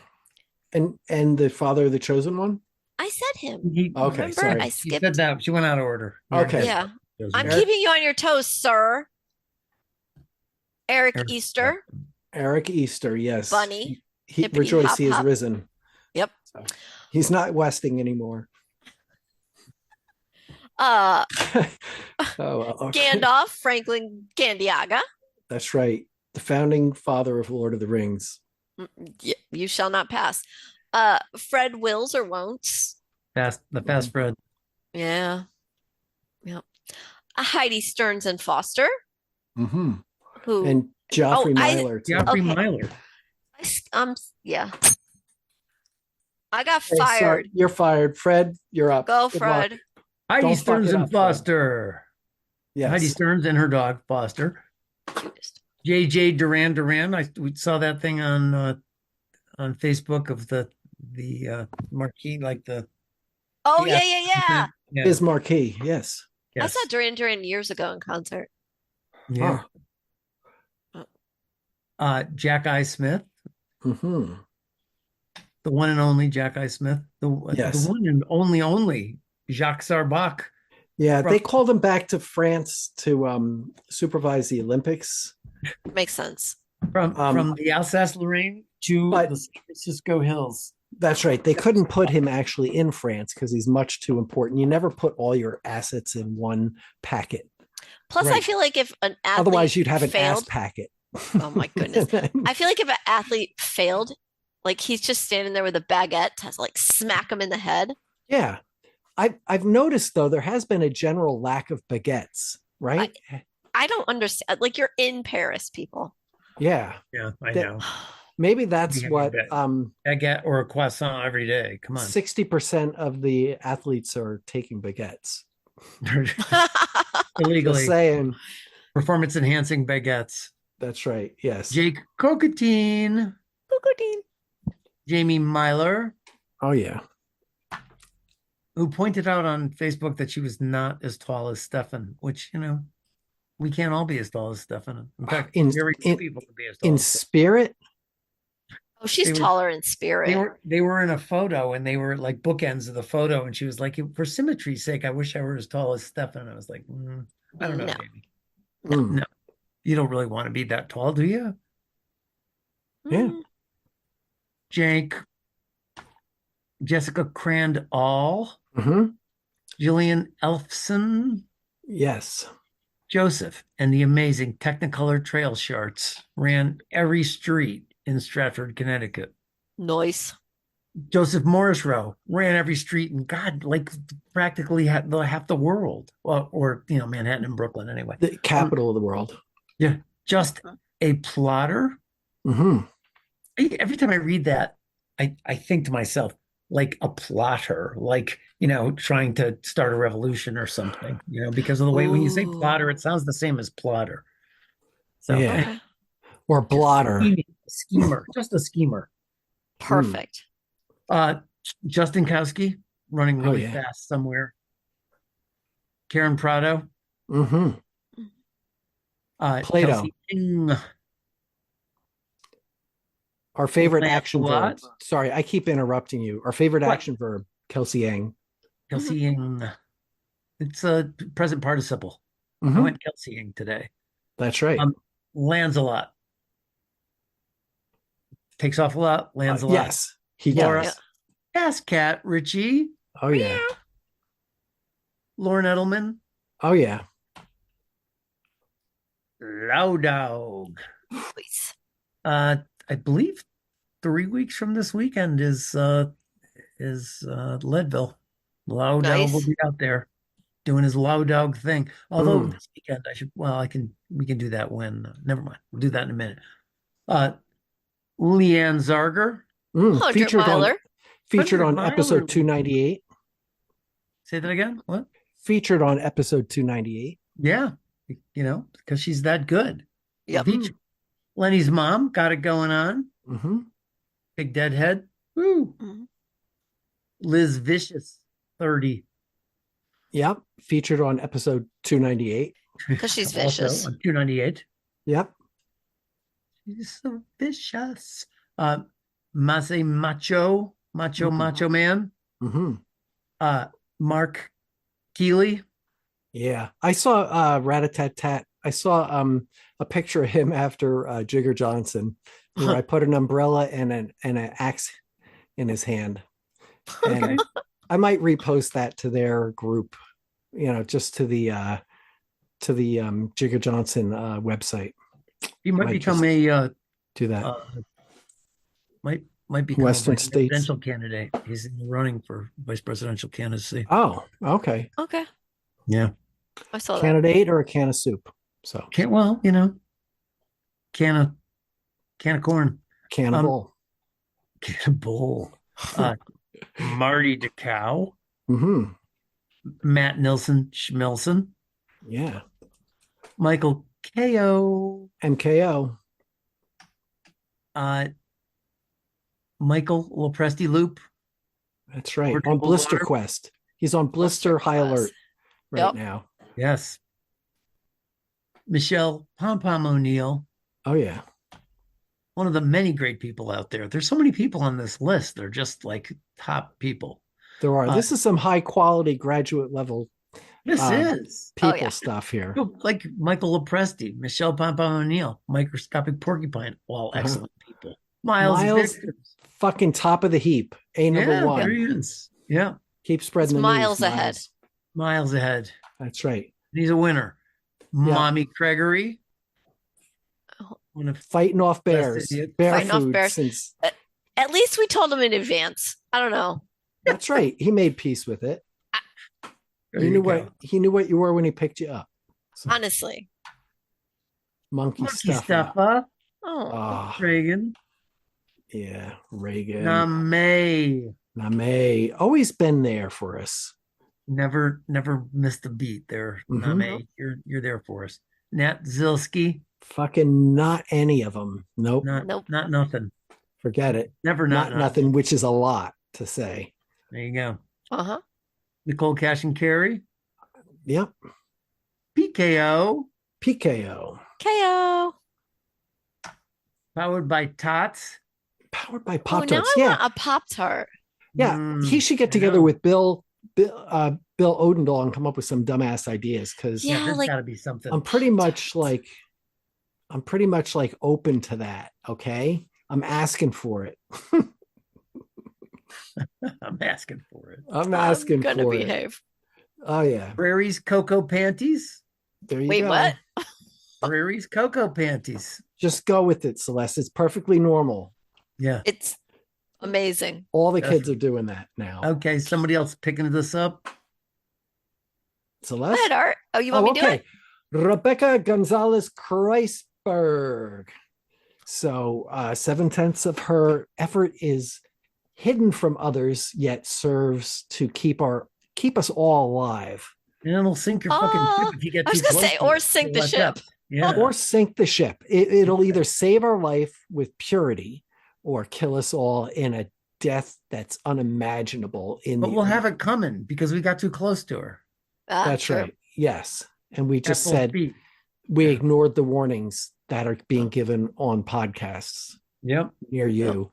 And the father of the chosen one? I said him. Okay, Remember? sorry. I You skipped. said that. She went out of order. Okay. Yeah. I'm Eric- keeping you on your toes, sir. Eric Eric Easter. Eric Easter, yes. Bunny. He Hippity rejoice, hop he is hop. risen. Yep. So, he's not westing anymore. Uh Oh, well, okay. Gandalf, Franklin Gandiaga. That's right. The founding father of Lord of the Rings. You shall not pass. Fred Wills or Won'ts. The fast Fred. Yeah. Yep. Heidi Stearns and Foster. Mm-hmm. Who And Joffrey I- Myler, too. Geoffrey Okay. Myler. yeah. I got Okay, so fired. you're fired. Fred, you're up. Go, Good luck. Fred. Heidi Don't fuck Stearns it and up, Fred. Foster. Yes. Heidi Stearns and her dog Foster. JJ Duran. We saw that thing on Facebook of the marquee, like the Oh Yeah. yeah. yeah. His marquee, yes. I Yes. saw Duran years ago in concert. Yeah. Jack Eye Smith, Mm-hmm. the one and only Jack Eye Smith, Yes. the one and only Jacques Sarbach. Yeah, From- they called him back to France to supervise the Olympics. Makes sense. From the Alsace-Lorraine to But- the San Francisco Hills. That's right. They couldn't put him actually in France because he's much too important. You never put all your assets in one packet. Plus, I Right. feel like if an athlete Otherwise, you'd have an ass failed, packet. oh my goodness. I feel like if an athlete failed, like he's just standing there with a baguette to like smack him in the head. Yeah. I've noticed though there has been a general lack of baguettes, right? I don't understand. Like you're in Paris, people. Yeah. Yeah, I That- know. Maybe that's Yeah, what bet. 60% Baguette or a croissant every day. Come on. of the athletes are taking baguettes. Illegally. Just saying. Performance enhancing baguettes. That's right. Yes. Jake Cocotine. Jamie Myler, Oh yeah. who pointed out on Facebook that she was not as tall as Stefan, which, We can't all be as tall as Stefan. In fact, In very few in, people can be as tall in as Stefan. spirit. Oh, she's They were- taller in spirit. They were in a photo, and they were like bookends of the photo, and she was like, for symmetry's sake, I wish I were as tall as Stefan. I was like, I don't know, No. Jamie. Mm. No, you don't really want to be that tall, do you? Yeah. Jake, Jessica Crandall, Mm-hmm. Jillian Elfson, Yes. Joseph, and the amazing Technicolor Trail Shorts ran every street in Stratford, Connecticut. Noise. Joseph Morris Rowe ran every street in God, like practically half the world, or Manhattan and Brooklyn anyway. The capital of the world. Yeah, just a plotter. Mm-hmm. Every time I read that, I think to myself, like a plotter, like, trying to start a revolution or something, because of the way when you say plotter, it sounds the same as plotter. So, Yeah. Okay. Or blotter. Schemer, just a schemer. Perfect. Justin Kowski running really fast somewhere. Karen Prado. Mm-hmm. Plato. Kelsey King. Our favorite Lance action verb. Watt. Sorry, I keep interrupting you. Our favorite What? action verb, Kelsey Yang. Kelseying. It's a present participle. Mhm. I went Kelseying today. That's right. Lands a lot. Takes off a lot, lands a lot. Yes, he Laura. does. Yes, Cat Richie. Oh yeah. Lauren Edelman. Oh yeah. Low Dog. Please. I believe 3 weeks from this weekend is Leadville. Low Dog will Nice. be out there doing his Low Dog thing. Although Mm. this weekend we can do that when never mind. We'll do that in a minute. Leanne Zarger. 100 miler. Featured on 100 episode miler. 298. Say that again. What? Featured on episode 298. Yeah, because she's that good. Yep. Featured. Lenny's mom got it going on. Mm-hmm. Big Deadhead. Woo. Mhm. Liz Vicious, 30. Yep. Featured on episode 298. Because she's Also vicious. on 298. Yep. She's so vicious. Mase Macho Man. Mm-hmm. Mark Keeley. Yeah. I saw Rat-a-tat-tat. I saw a picture of him after Jigger Johnson, where I put an umbrella and an axe in his hand. And Okay. I might repost that to their group, just to the Jigger Johnson website. He might Might become just do that. might become Western a states. presidential candidate. He's in the running for vice presidential candidacy. Oh, okay. Okay. Yeah. I saw that. Candidate or a can of soup? So Can of corn. cannibal. Can of bull. Marty DeCow. Mm-hmm. Matt Nilsson Schmilson. Yeah. Michael Ko. MKO. Michael Lopresti Loop. That's right. Virtual On Blister Water. Quest. He's on Blister High Quest. Alert right Yep. now. Yes. Michelle Pom Pom O'Neill. Oh yeah. One of the many great people out there. There's so many people on this list. They're just like top people. There are. This is some high quality graduate level This is people yeah. stuff here. like Michael Lopresti, Michelle Pom Pom O'Neill, Microscopic Porcupine, all excellent people. Miles Vickers. Fucking top of the heap. Number There one. he is. Yeah, Keep spreading It's the miles news, ahead. miles ahead. That's right. He's a winner. Mommy Gregory. One of Fighting off bears. idiot. Bear Fighting off food bears. since At least we told him in advance. I don't know. that's right. He made peace with it. There He you knew go. what you were when he picked you up. So, Honestly. monkey Monkey stuff. Stuffer. Oh. Ah, Reagan. yeah, Reagan. Name. Always been there for us. Never missed a beat there. Mhm. Name. You're there for us. Nat Zilski. Fucking not any of them. Nope. Nope. Not nothing. Forget it. Never Not nothing, which is a lot to say. There you go. Uh-huh. Nicole Cash and Carey. Yep. PKO. PKO. KO. Powered by Tots. Powered by Oh, Pop now Tarts. I Yeah. want a Pop Tart. Yeah. He should get I together know. with Bill Odendahl and come up with some dumbass ideas because Yeah, there's like- got to be something. I'm pretty much like open to that. Okay. I'm asking for it. I'm asking for it. I'm asking gonna for it. behave. Oh yeah. Prairie's Cocoa Panties. There you Wait, go. what? Prairie's Cocoa Panties. Just go with it, Celeste. It's perfectly normal. Yeah. It's amazing. All the That's kids right. are doing that now. Okay, somebody else picking this up. Go Celeste? ahead, Art. Oh, you want me to do it? Rebecca Gonzalez Kreisberg. So 7/10 of her effort is hidden from others, yet serves to keep us all alive. And it'll sink your fucking ship if you get I was too gonna close say, to or it. sink the Let ship. up. Yeah. Or sink the ship. It'll either save our life with purity or kill us all in a death that's unimaginable. But we'll have it coming because we got too close to her. That's True. right. Yes. And we just At full said speed. we Yeah. ignored the warnings that are being given on podcasts Yep. near you.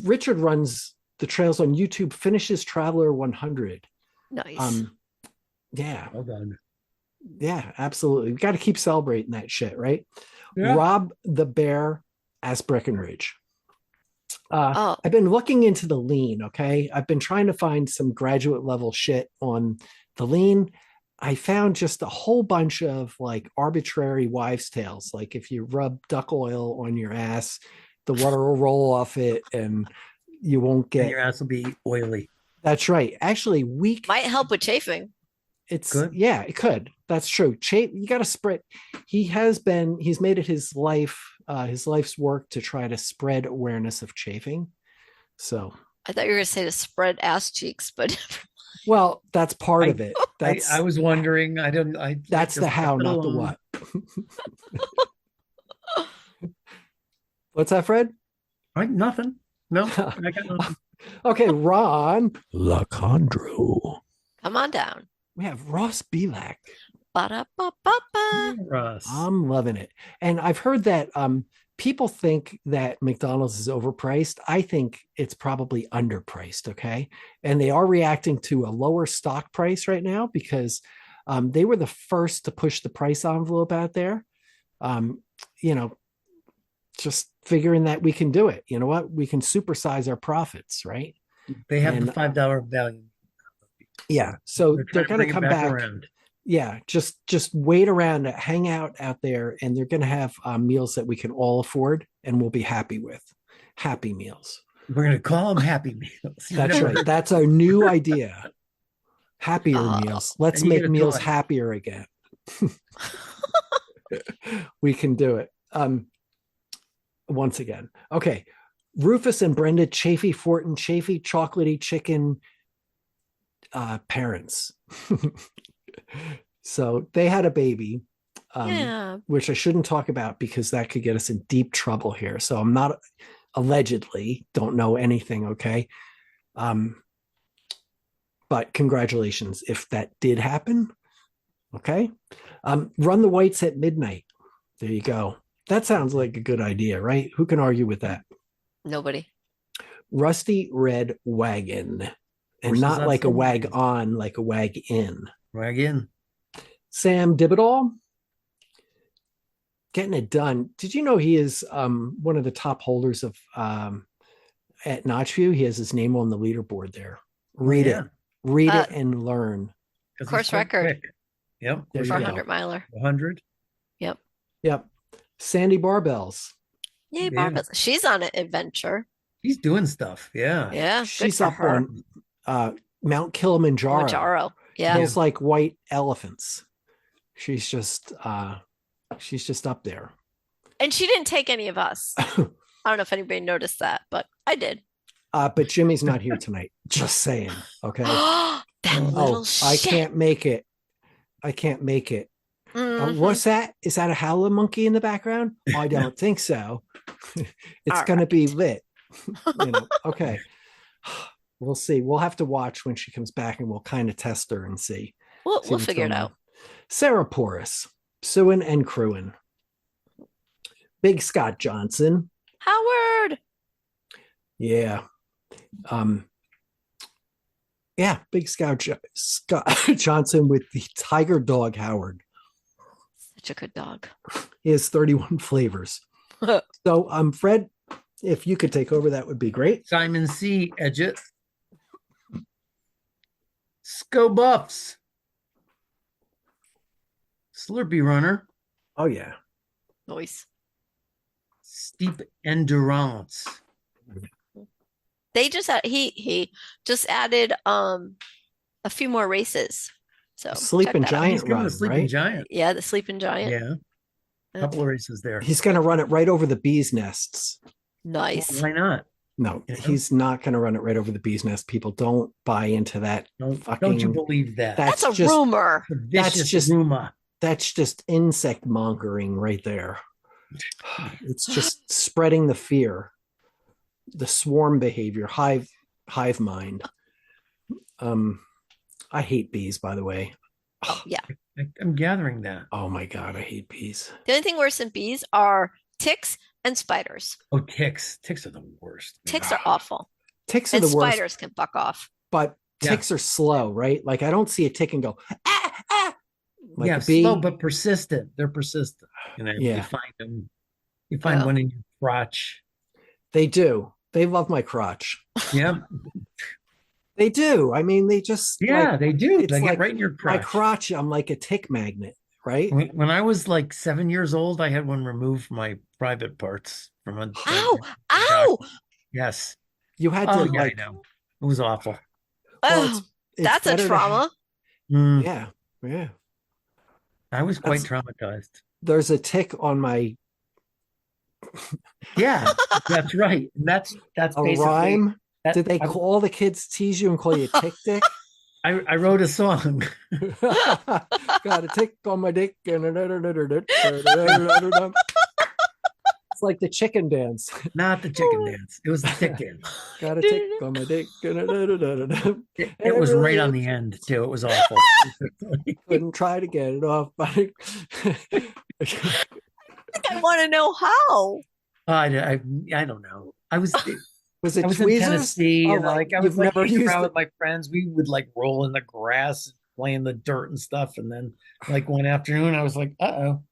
Richard runs the trails on YouTube, finishes Traveler 100. Nice. Yeah. Well done. Yeah, absolutely. We got to keep celebrating that shit, right? Yeah. Rob the Bear as Breckenridge. Oh. I've been looking into the lean, okay? I've been trying to find some graduate level shit on the lean. I found just a whole bunch of like arbitrary wives' tales. Like if you rub duck oil on your ass, the water will roll off it and you won't And get. your ass will be oily. That's right. Actually, weak. Might help with chafing. It's Good. yeah, it could. That's true. You got to spread. He's made it his life's work to try to spread awareness of chafing. So, I thought you were gonna say to spread ass cheeks, but well, that's part of it. That's I was wondering. that's the how, not the what. What's that, Fred? Nothing. No, I got nothing. Okay, Ron Lacandro. come on down. We have Ross Belak. Ba-da-ba-ba-ba. Russ. I'm loving it. And I've heard that people think that McDonald's is overpriced. I think it's probably underpriced, okay? And they are reacting to a lower stock price right now because they were the first to push the price envelope out there. Just figuring that we can do it. You know what? We can supersize our profits, right? They have and- the $5 value. Yeah. So They're they're trying going to bring come it back. around. Yeah, just wait around, hang out there, and they're going to have meals that we can all afford and we'll be happy with. Happy meals. We're going to call them Happy Meals. That's right. That's our new idea. Happier meals. Let's and you make get a meals toy. happier again. We can do it. Once again. Okay. Rufus and Brenda Chafee Fortin, Chafee chocolatey chicken parents. So they had a baby, Yeah. which I shouldn't talk about because that could get us in deep trouble here. So I'm not allegedly don't know anything. Okay. But congratulations if that did happen. Okay. Run the whites at midnight. There you go. That sounds like a good idea, right? Who can argue with that? Nobody. Rusty Red Wagon. And Horses not on like a Sundays. wag on, like a wag in. Wag in. Sam Dibidall. Getting it done. Did you know he is one of the top holders of at Notchview? He has his name on the leaderboard there. Read Yeah. it. Read it and learn. 'Cause Course he's quick, record. quick. Yep. There you Course go. 400 miler. 100. Yep. Sandy Barbells. Yay, Yeah. Barbara. She's on an adventure. He's doing stuff. Yeah. Yeah. good She's for up her. on Mount Kilimanjaro. Kilimanjaro. Yeah. Hills like white elephants. She's just up there. And she didn't take any of us. I don't know if anybody noticed that, but I did. But Jimmy's not here tonight. Just saying. Okay. that little Oh, shit. I can't make it. Mhm. What's that? Is that a howler monkey in the background? I don't think so. It's All going to be lit. Okay. We'll see. We'll have to watch when she comes back and we'll kind of test her and see. We'll what's figure it going out. Sarah Porras, suing and crewing. Big Scott Johnson. Howard. Yeah. Big Scott Johnson with the tiger dog Howard. Such a good dog. He has 31 flavors. So, Fred, if you could take over, that would be great. Simon C. Edgett. Sco Buffs. Slurpee Runner. Oh, yeah. Noise. Steep Endurance. They just he just added a few more races. So Sleeping Giant run, Sleeping right? Giant. Yeah, the Sleeping Giant. Yeah. A couple of races there. He's going to run it right over the bees' nests. Nice. Well, why not? No, Yeah. he's not going to run it right over the bees' nest. People don't buy into that. Don't you believe that? That's a just, rumor. That's just rumor. That's just insect mongering right there. It's just spreading the fear, the swarm behavior, hive mind. I hate bees, by the way. Yeah. I'm gathering that. Oh my God, I hate bees. The only thing worse than bees are ticks and spiders. Oh, ticks. Ticks are the worst. Ticks are awful. Ticks are And the worst, spiders can fuck off. but ticks are slow, right? Like I don't see a tick and go, ah. Like yeah, a bee. slow but persistent. They're persistent. You find them. You find one in your crotch. They do. They love my crotch. Yeah. They do. I mean, they just they do. They get like right in your crotch. My crotch, I'm like a tick magnet, right? When I was like 7 years old, I had one removed from my private parts from a Ow! Yes. You had to I like know. It was awful. Oh, it's that's a better to trauma. Yeah. I was quite traumatized. There's a tick on my Yeah, that's right. That's a basically rhyme. that, Did they call the kids tease you and call you tick dick? I wrote a song. Got a tick on my dick. It's like the chicken dance. Not the chicken dance. It was the tick dance. Got a tick on my dick. It was right on the end too. It was awful. Couldn't try to get it off. I want to know how. I don't know. Was it I was in tweezers? Tennessee, and I was like never used around it. with my friends. We would like roll in the grass, play in the dirt and stuff. And then, like one afternoon, I was like, "Uh-oh."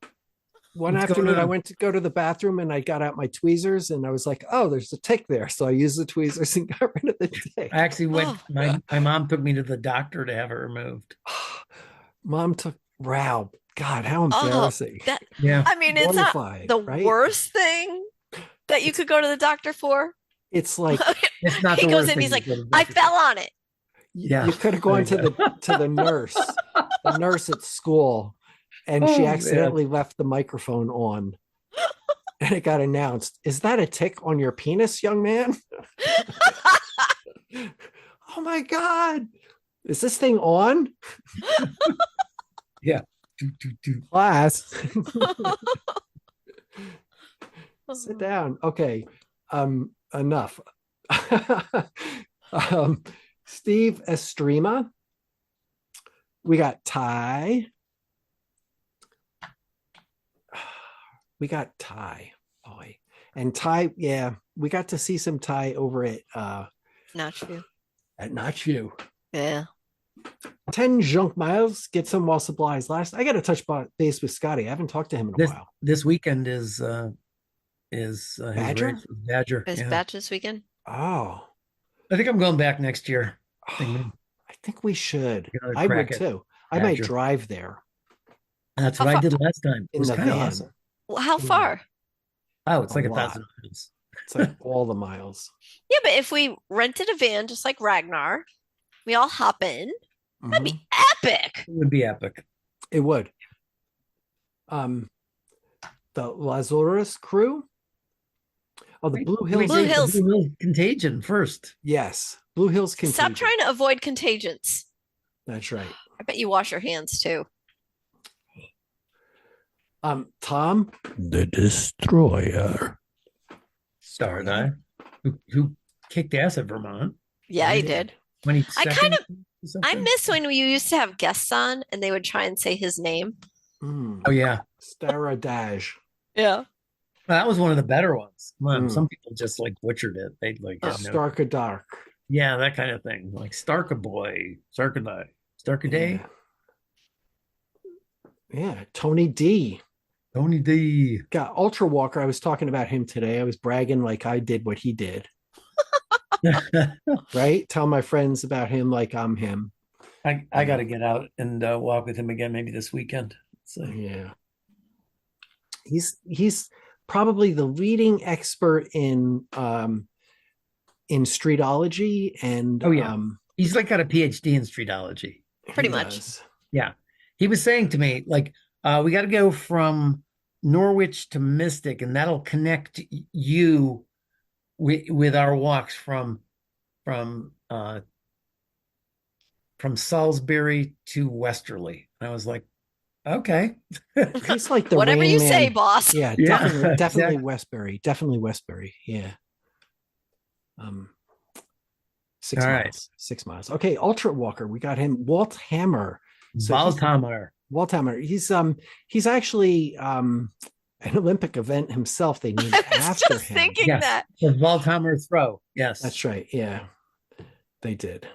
One What's going afternoon, I on? went to go to the bathroom and I got out my tweezers and I was like, "Oh, there's a tick there." So I used the tweezers and got rid of the tick. I actually went. My mom took me to the doctor to have it removed. Mom took wow. God, how embarrassing! Yeah, I mean, it's not Mortified, the right? worst thing that you could go to the doctor for. It's like it's not. He the goes worst in, thing he's to like, go to the I doctor fell on it. Yeah. you could have gone to the nurse at school, and she Oh, accidentally left the microphone on, and it got announced. Is that a tick on your penis, young man? Oh my God! Is this thing on? Yeah. Class. Sit down. Okay. Enough. Steve Estrema. We got Ty. Boy. And Ty, yeah, we got to see some Ty over at Notchview. Notchview. Yeah. 10 junk miles, get some while supplies last. I got to touch base with Scotty. I haven't talked to him in a while. This weekend is his Badger? race with Badger. Is Yeah. batch this weekend? Oh, I think I'm going back next year. I think we should. Gotta I crack would it. too. I might Badger. drive there That's How what I far- did last time. It in was the kind of van. awesome. Well, how far? Oh, it's A like lot. 1,000 miles. It's like all the miles. Yeah, but if we rented a van just like Ragnar, we all hop in. That'd Mhm. be epic. It would be epic. It would. The Lazarus crew. Oh, the Blue Hills. Blue Hills. Blue Hills Contagion first. Yes, Blue Hills Stop Contagion. trying to avoid contagions. That's right. I bet you wash your hands too. Tom, the Destroyer. Star and I, who kicked ass at Vermont. Yeah, he did. I kind I miss when we used to have guests on and they would try and say his name. Oh yeah, Stara Daj. Yeah. that was one of the better ones. Come on, some people just like butchered it. They like had no, Starka Dark. yeah, that kind of thing. Like Starka Boy, Starka Day. Yeah, Tony D. Tony D. Got Ultra Walker. I was talking about him today. I was bragging like I did what he did. Right? Tell my friends about him like I'm him. I got to get out and walk with him again maybe this weekend. So. Yeah. He's probably the leading expert in streetology and he's like got a PhD in streetology. Pretty much. Yeah. He was saying to me, like, we got to go from Norwich to Mystic, and that'll connect you with our walks from Salisbury to Westerly. And I was like, okay. He's like the whatever Rain you Man. say, boss. Yeah, definitely exactly. Westbury. Definitely Westbury. Yeah. 6 All miles. right. 6 miles. Okay, Ultra Walker. We got him. Walt Hammer. Walt Hammer. He's actually an Olympic event himself. They named after him. Thinking that. The Walt Hammer throw. Yes. That's right. Yeah. They did.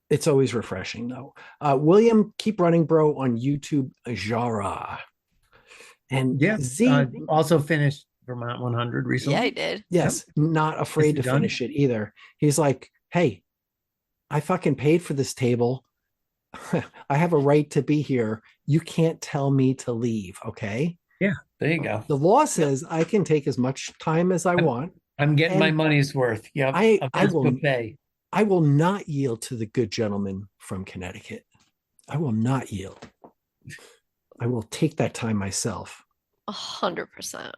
It's always refreshing though. William, keep running, bro, on YouTube. Jara. And Z also finished Vermont 100 recently. Yeah, he did. Yes, not afraid to finish it either. He's like, hey, I fucking paid for this table. I have a right to be here. You can't tell me to leave, okay? Yeah, there you go. The law says I can take as much time as I want. I'm getting my money's worth. Yeah, I will not yield to the good gentleman from Connecticut. I will not yield. I will take that time myself. 100%.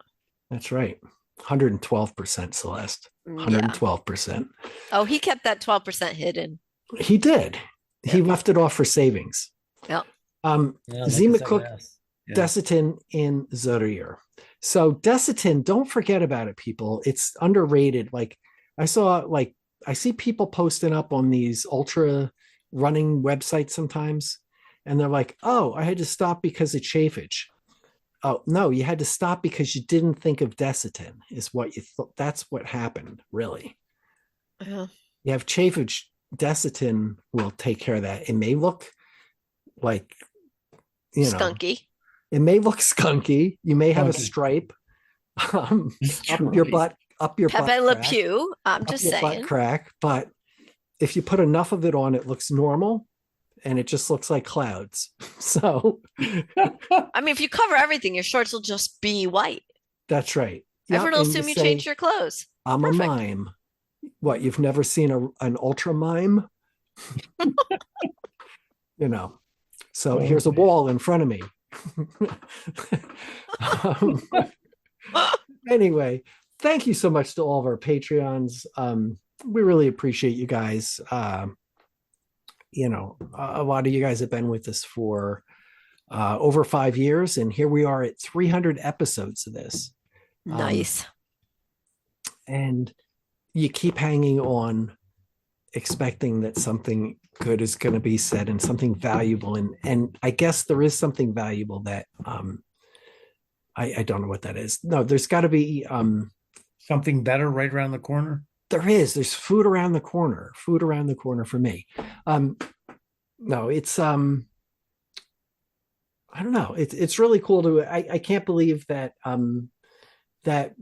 That's right. 112%, Celeste. 112%. Oh, he kept that 12% hidden. He did. He left it off for savings. Yep. Zima Cook, Desitin in Zarir. So Desitin, don't forget about it, people. It's underrated. Like I see people posting up on these ultra running websites sometimes, and they're like, oh, I had to stop because of chafage. Oh, no, you had to stop because you didn't think of Desitin, is what you thought. That's what happened, really. Yeah. You have chafage, Desitin will take care of that. It may look like, skunky. It may look skunky. You may have a stripe up your butt. Pepe Le Pew. I'm just saying. Butt crack, but if you put enough of it on, it looks normal, and it just looks like clouds. So, I mean, if you cover everything, your shorts will just be white. That's right. Everyone will assume you changed your clothes. I'm Perfect. A mime. What? You've never seen an ultra mime? So here's a wall in front of me. Anyway, thank you so much to all of our Patreons. We really appreciate you guys. A lot of you guys have been with us for over 5 years, and here we are at 300 episodes of this. Nice. And you keep hanging on, expecting that something good is going to be said and something valuable. And I guess there is something valuable that I don't know what that is. No, there's got to be something better right around the corner. There's food around the corner for me. No, it's I don't know. It's really cool I can't believe that that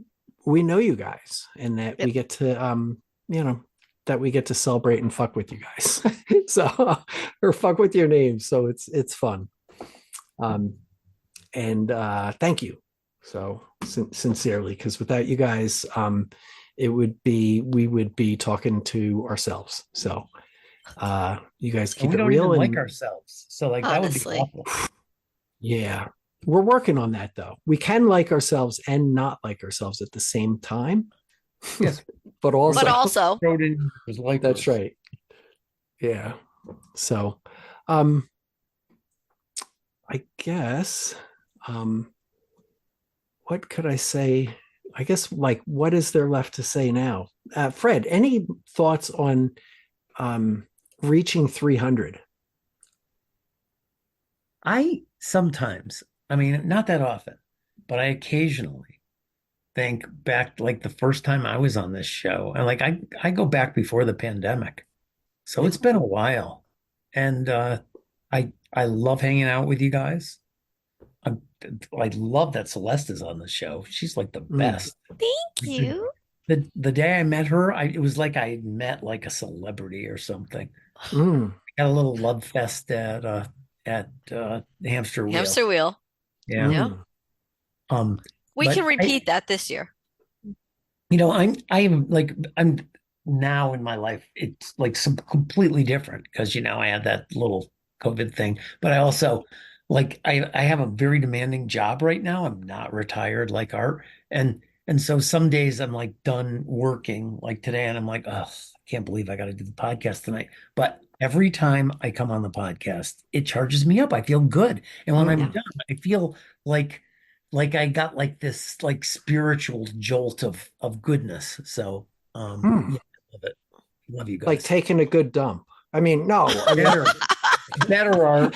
we know you guys and that we get to that we get to celebrate and fuck with you guys. So or fuck with your names. So it's fun. And thank you. So sincerely, because without you guys, we would be talking to ourselves. So you guys keep it real and like ourselves. So like honestly. That would be awful. Yeah. We're working on that though. We can like ourselves and not like ourselves at the same time. Yes. but also that's right. Yeah. So I guess what could I say? I guess what is there left to say now? Fred, any thoughts on reaching 300? I sometimes, I mean, not that often, but I occasionally think back like the first time I was on this show. And like I go back before the pandemic. So it's been a while. And I love hanging out with you guys. I'm, I love that Celeste is on the show. She's like the best. Thank you. The day I met her, it was like I met like a celebrity or something. Mm. Got a little love fest at Hamster Wheel. Hamster wheel. Yeah. Yeah. We But can repeat that this year. I'm now in my life, it's like some completely different because I had that little COVID thing, but I also I have a very demanding job right now. I'm not retired like Art. And so some days I'm like done working like today and I'm like, oh, I can't believe I got to do the podcast tonight. But every time I come on the podcast, it charges me up. I feel good. And when I'm done, I feel like I got like this like spiritual jolt of goodness. So yeah, I love it. Love you guys. Like taking a good dump. I mean, no. Better Art.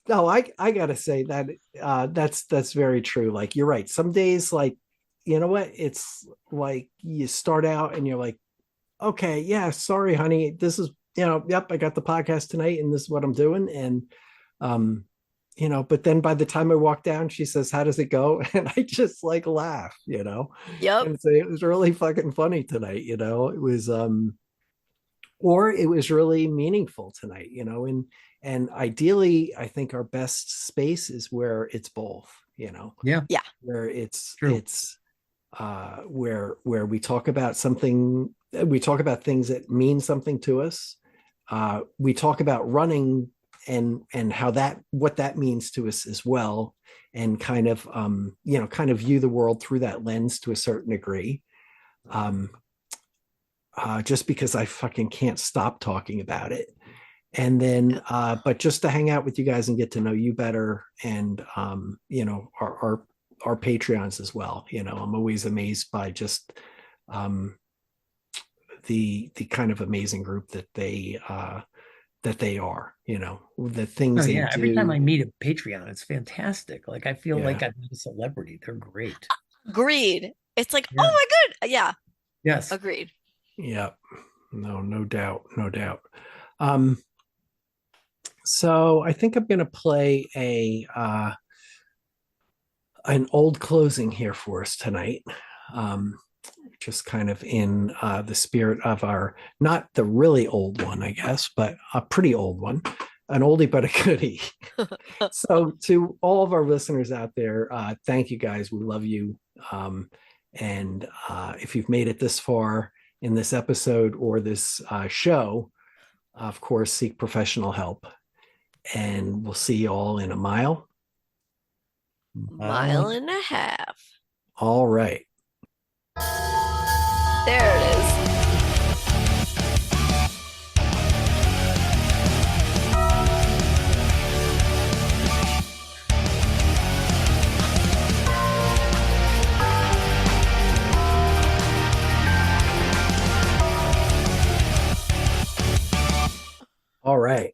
No, I gotta say that that's very true. Like you're right. Some days, like, you know what? It's like you start out and you're like, okay, yeah, sorry, honey. This is, yep, I got the podcast tonight and this is what I'm doing. And but then by the time I walk down, she says, how does it go? And I just like laugh, Yep. and say it was really fucking funny tonight, it was or it was really meaningful tonight, and ideally I think our best space is where it's both, Yeah. where it's True. it's where we talk about something, we talk about things that mean something to us, we talk about running and how what that means to us as well, and kind of view the world through that lens to a certain degree, just because I fucking can't stop talking about it. And then but just to hang out with you guys and get to know you better, and our Patreons as well. I'm always amazed by just the kind of amazing group that they are, the things they do. Every time I meet a Patreon, it's fantastic. Like I feel like I'm a celebrity. They're great. Agreed. It's like, oh my god. Yeah. Yes. Agreed. Yeah. No doubt. So I think I'm going to play an old closing here for us tonight. Just kind of in the spirit of our, not the really old one, I guess, but a pretty old one, an oldie but a goodie. So to all of our listeners out there, thank you guys. We love you. And if you've made it this far in this episode or this show, of course, seek professional help. And we'll see you all in a mile. Mile and a half. All right. There it is. All right.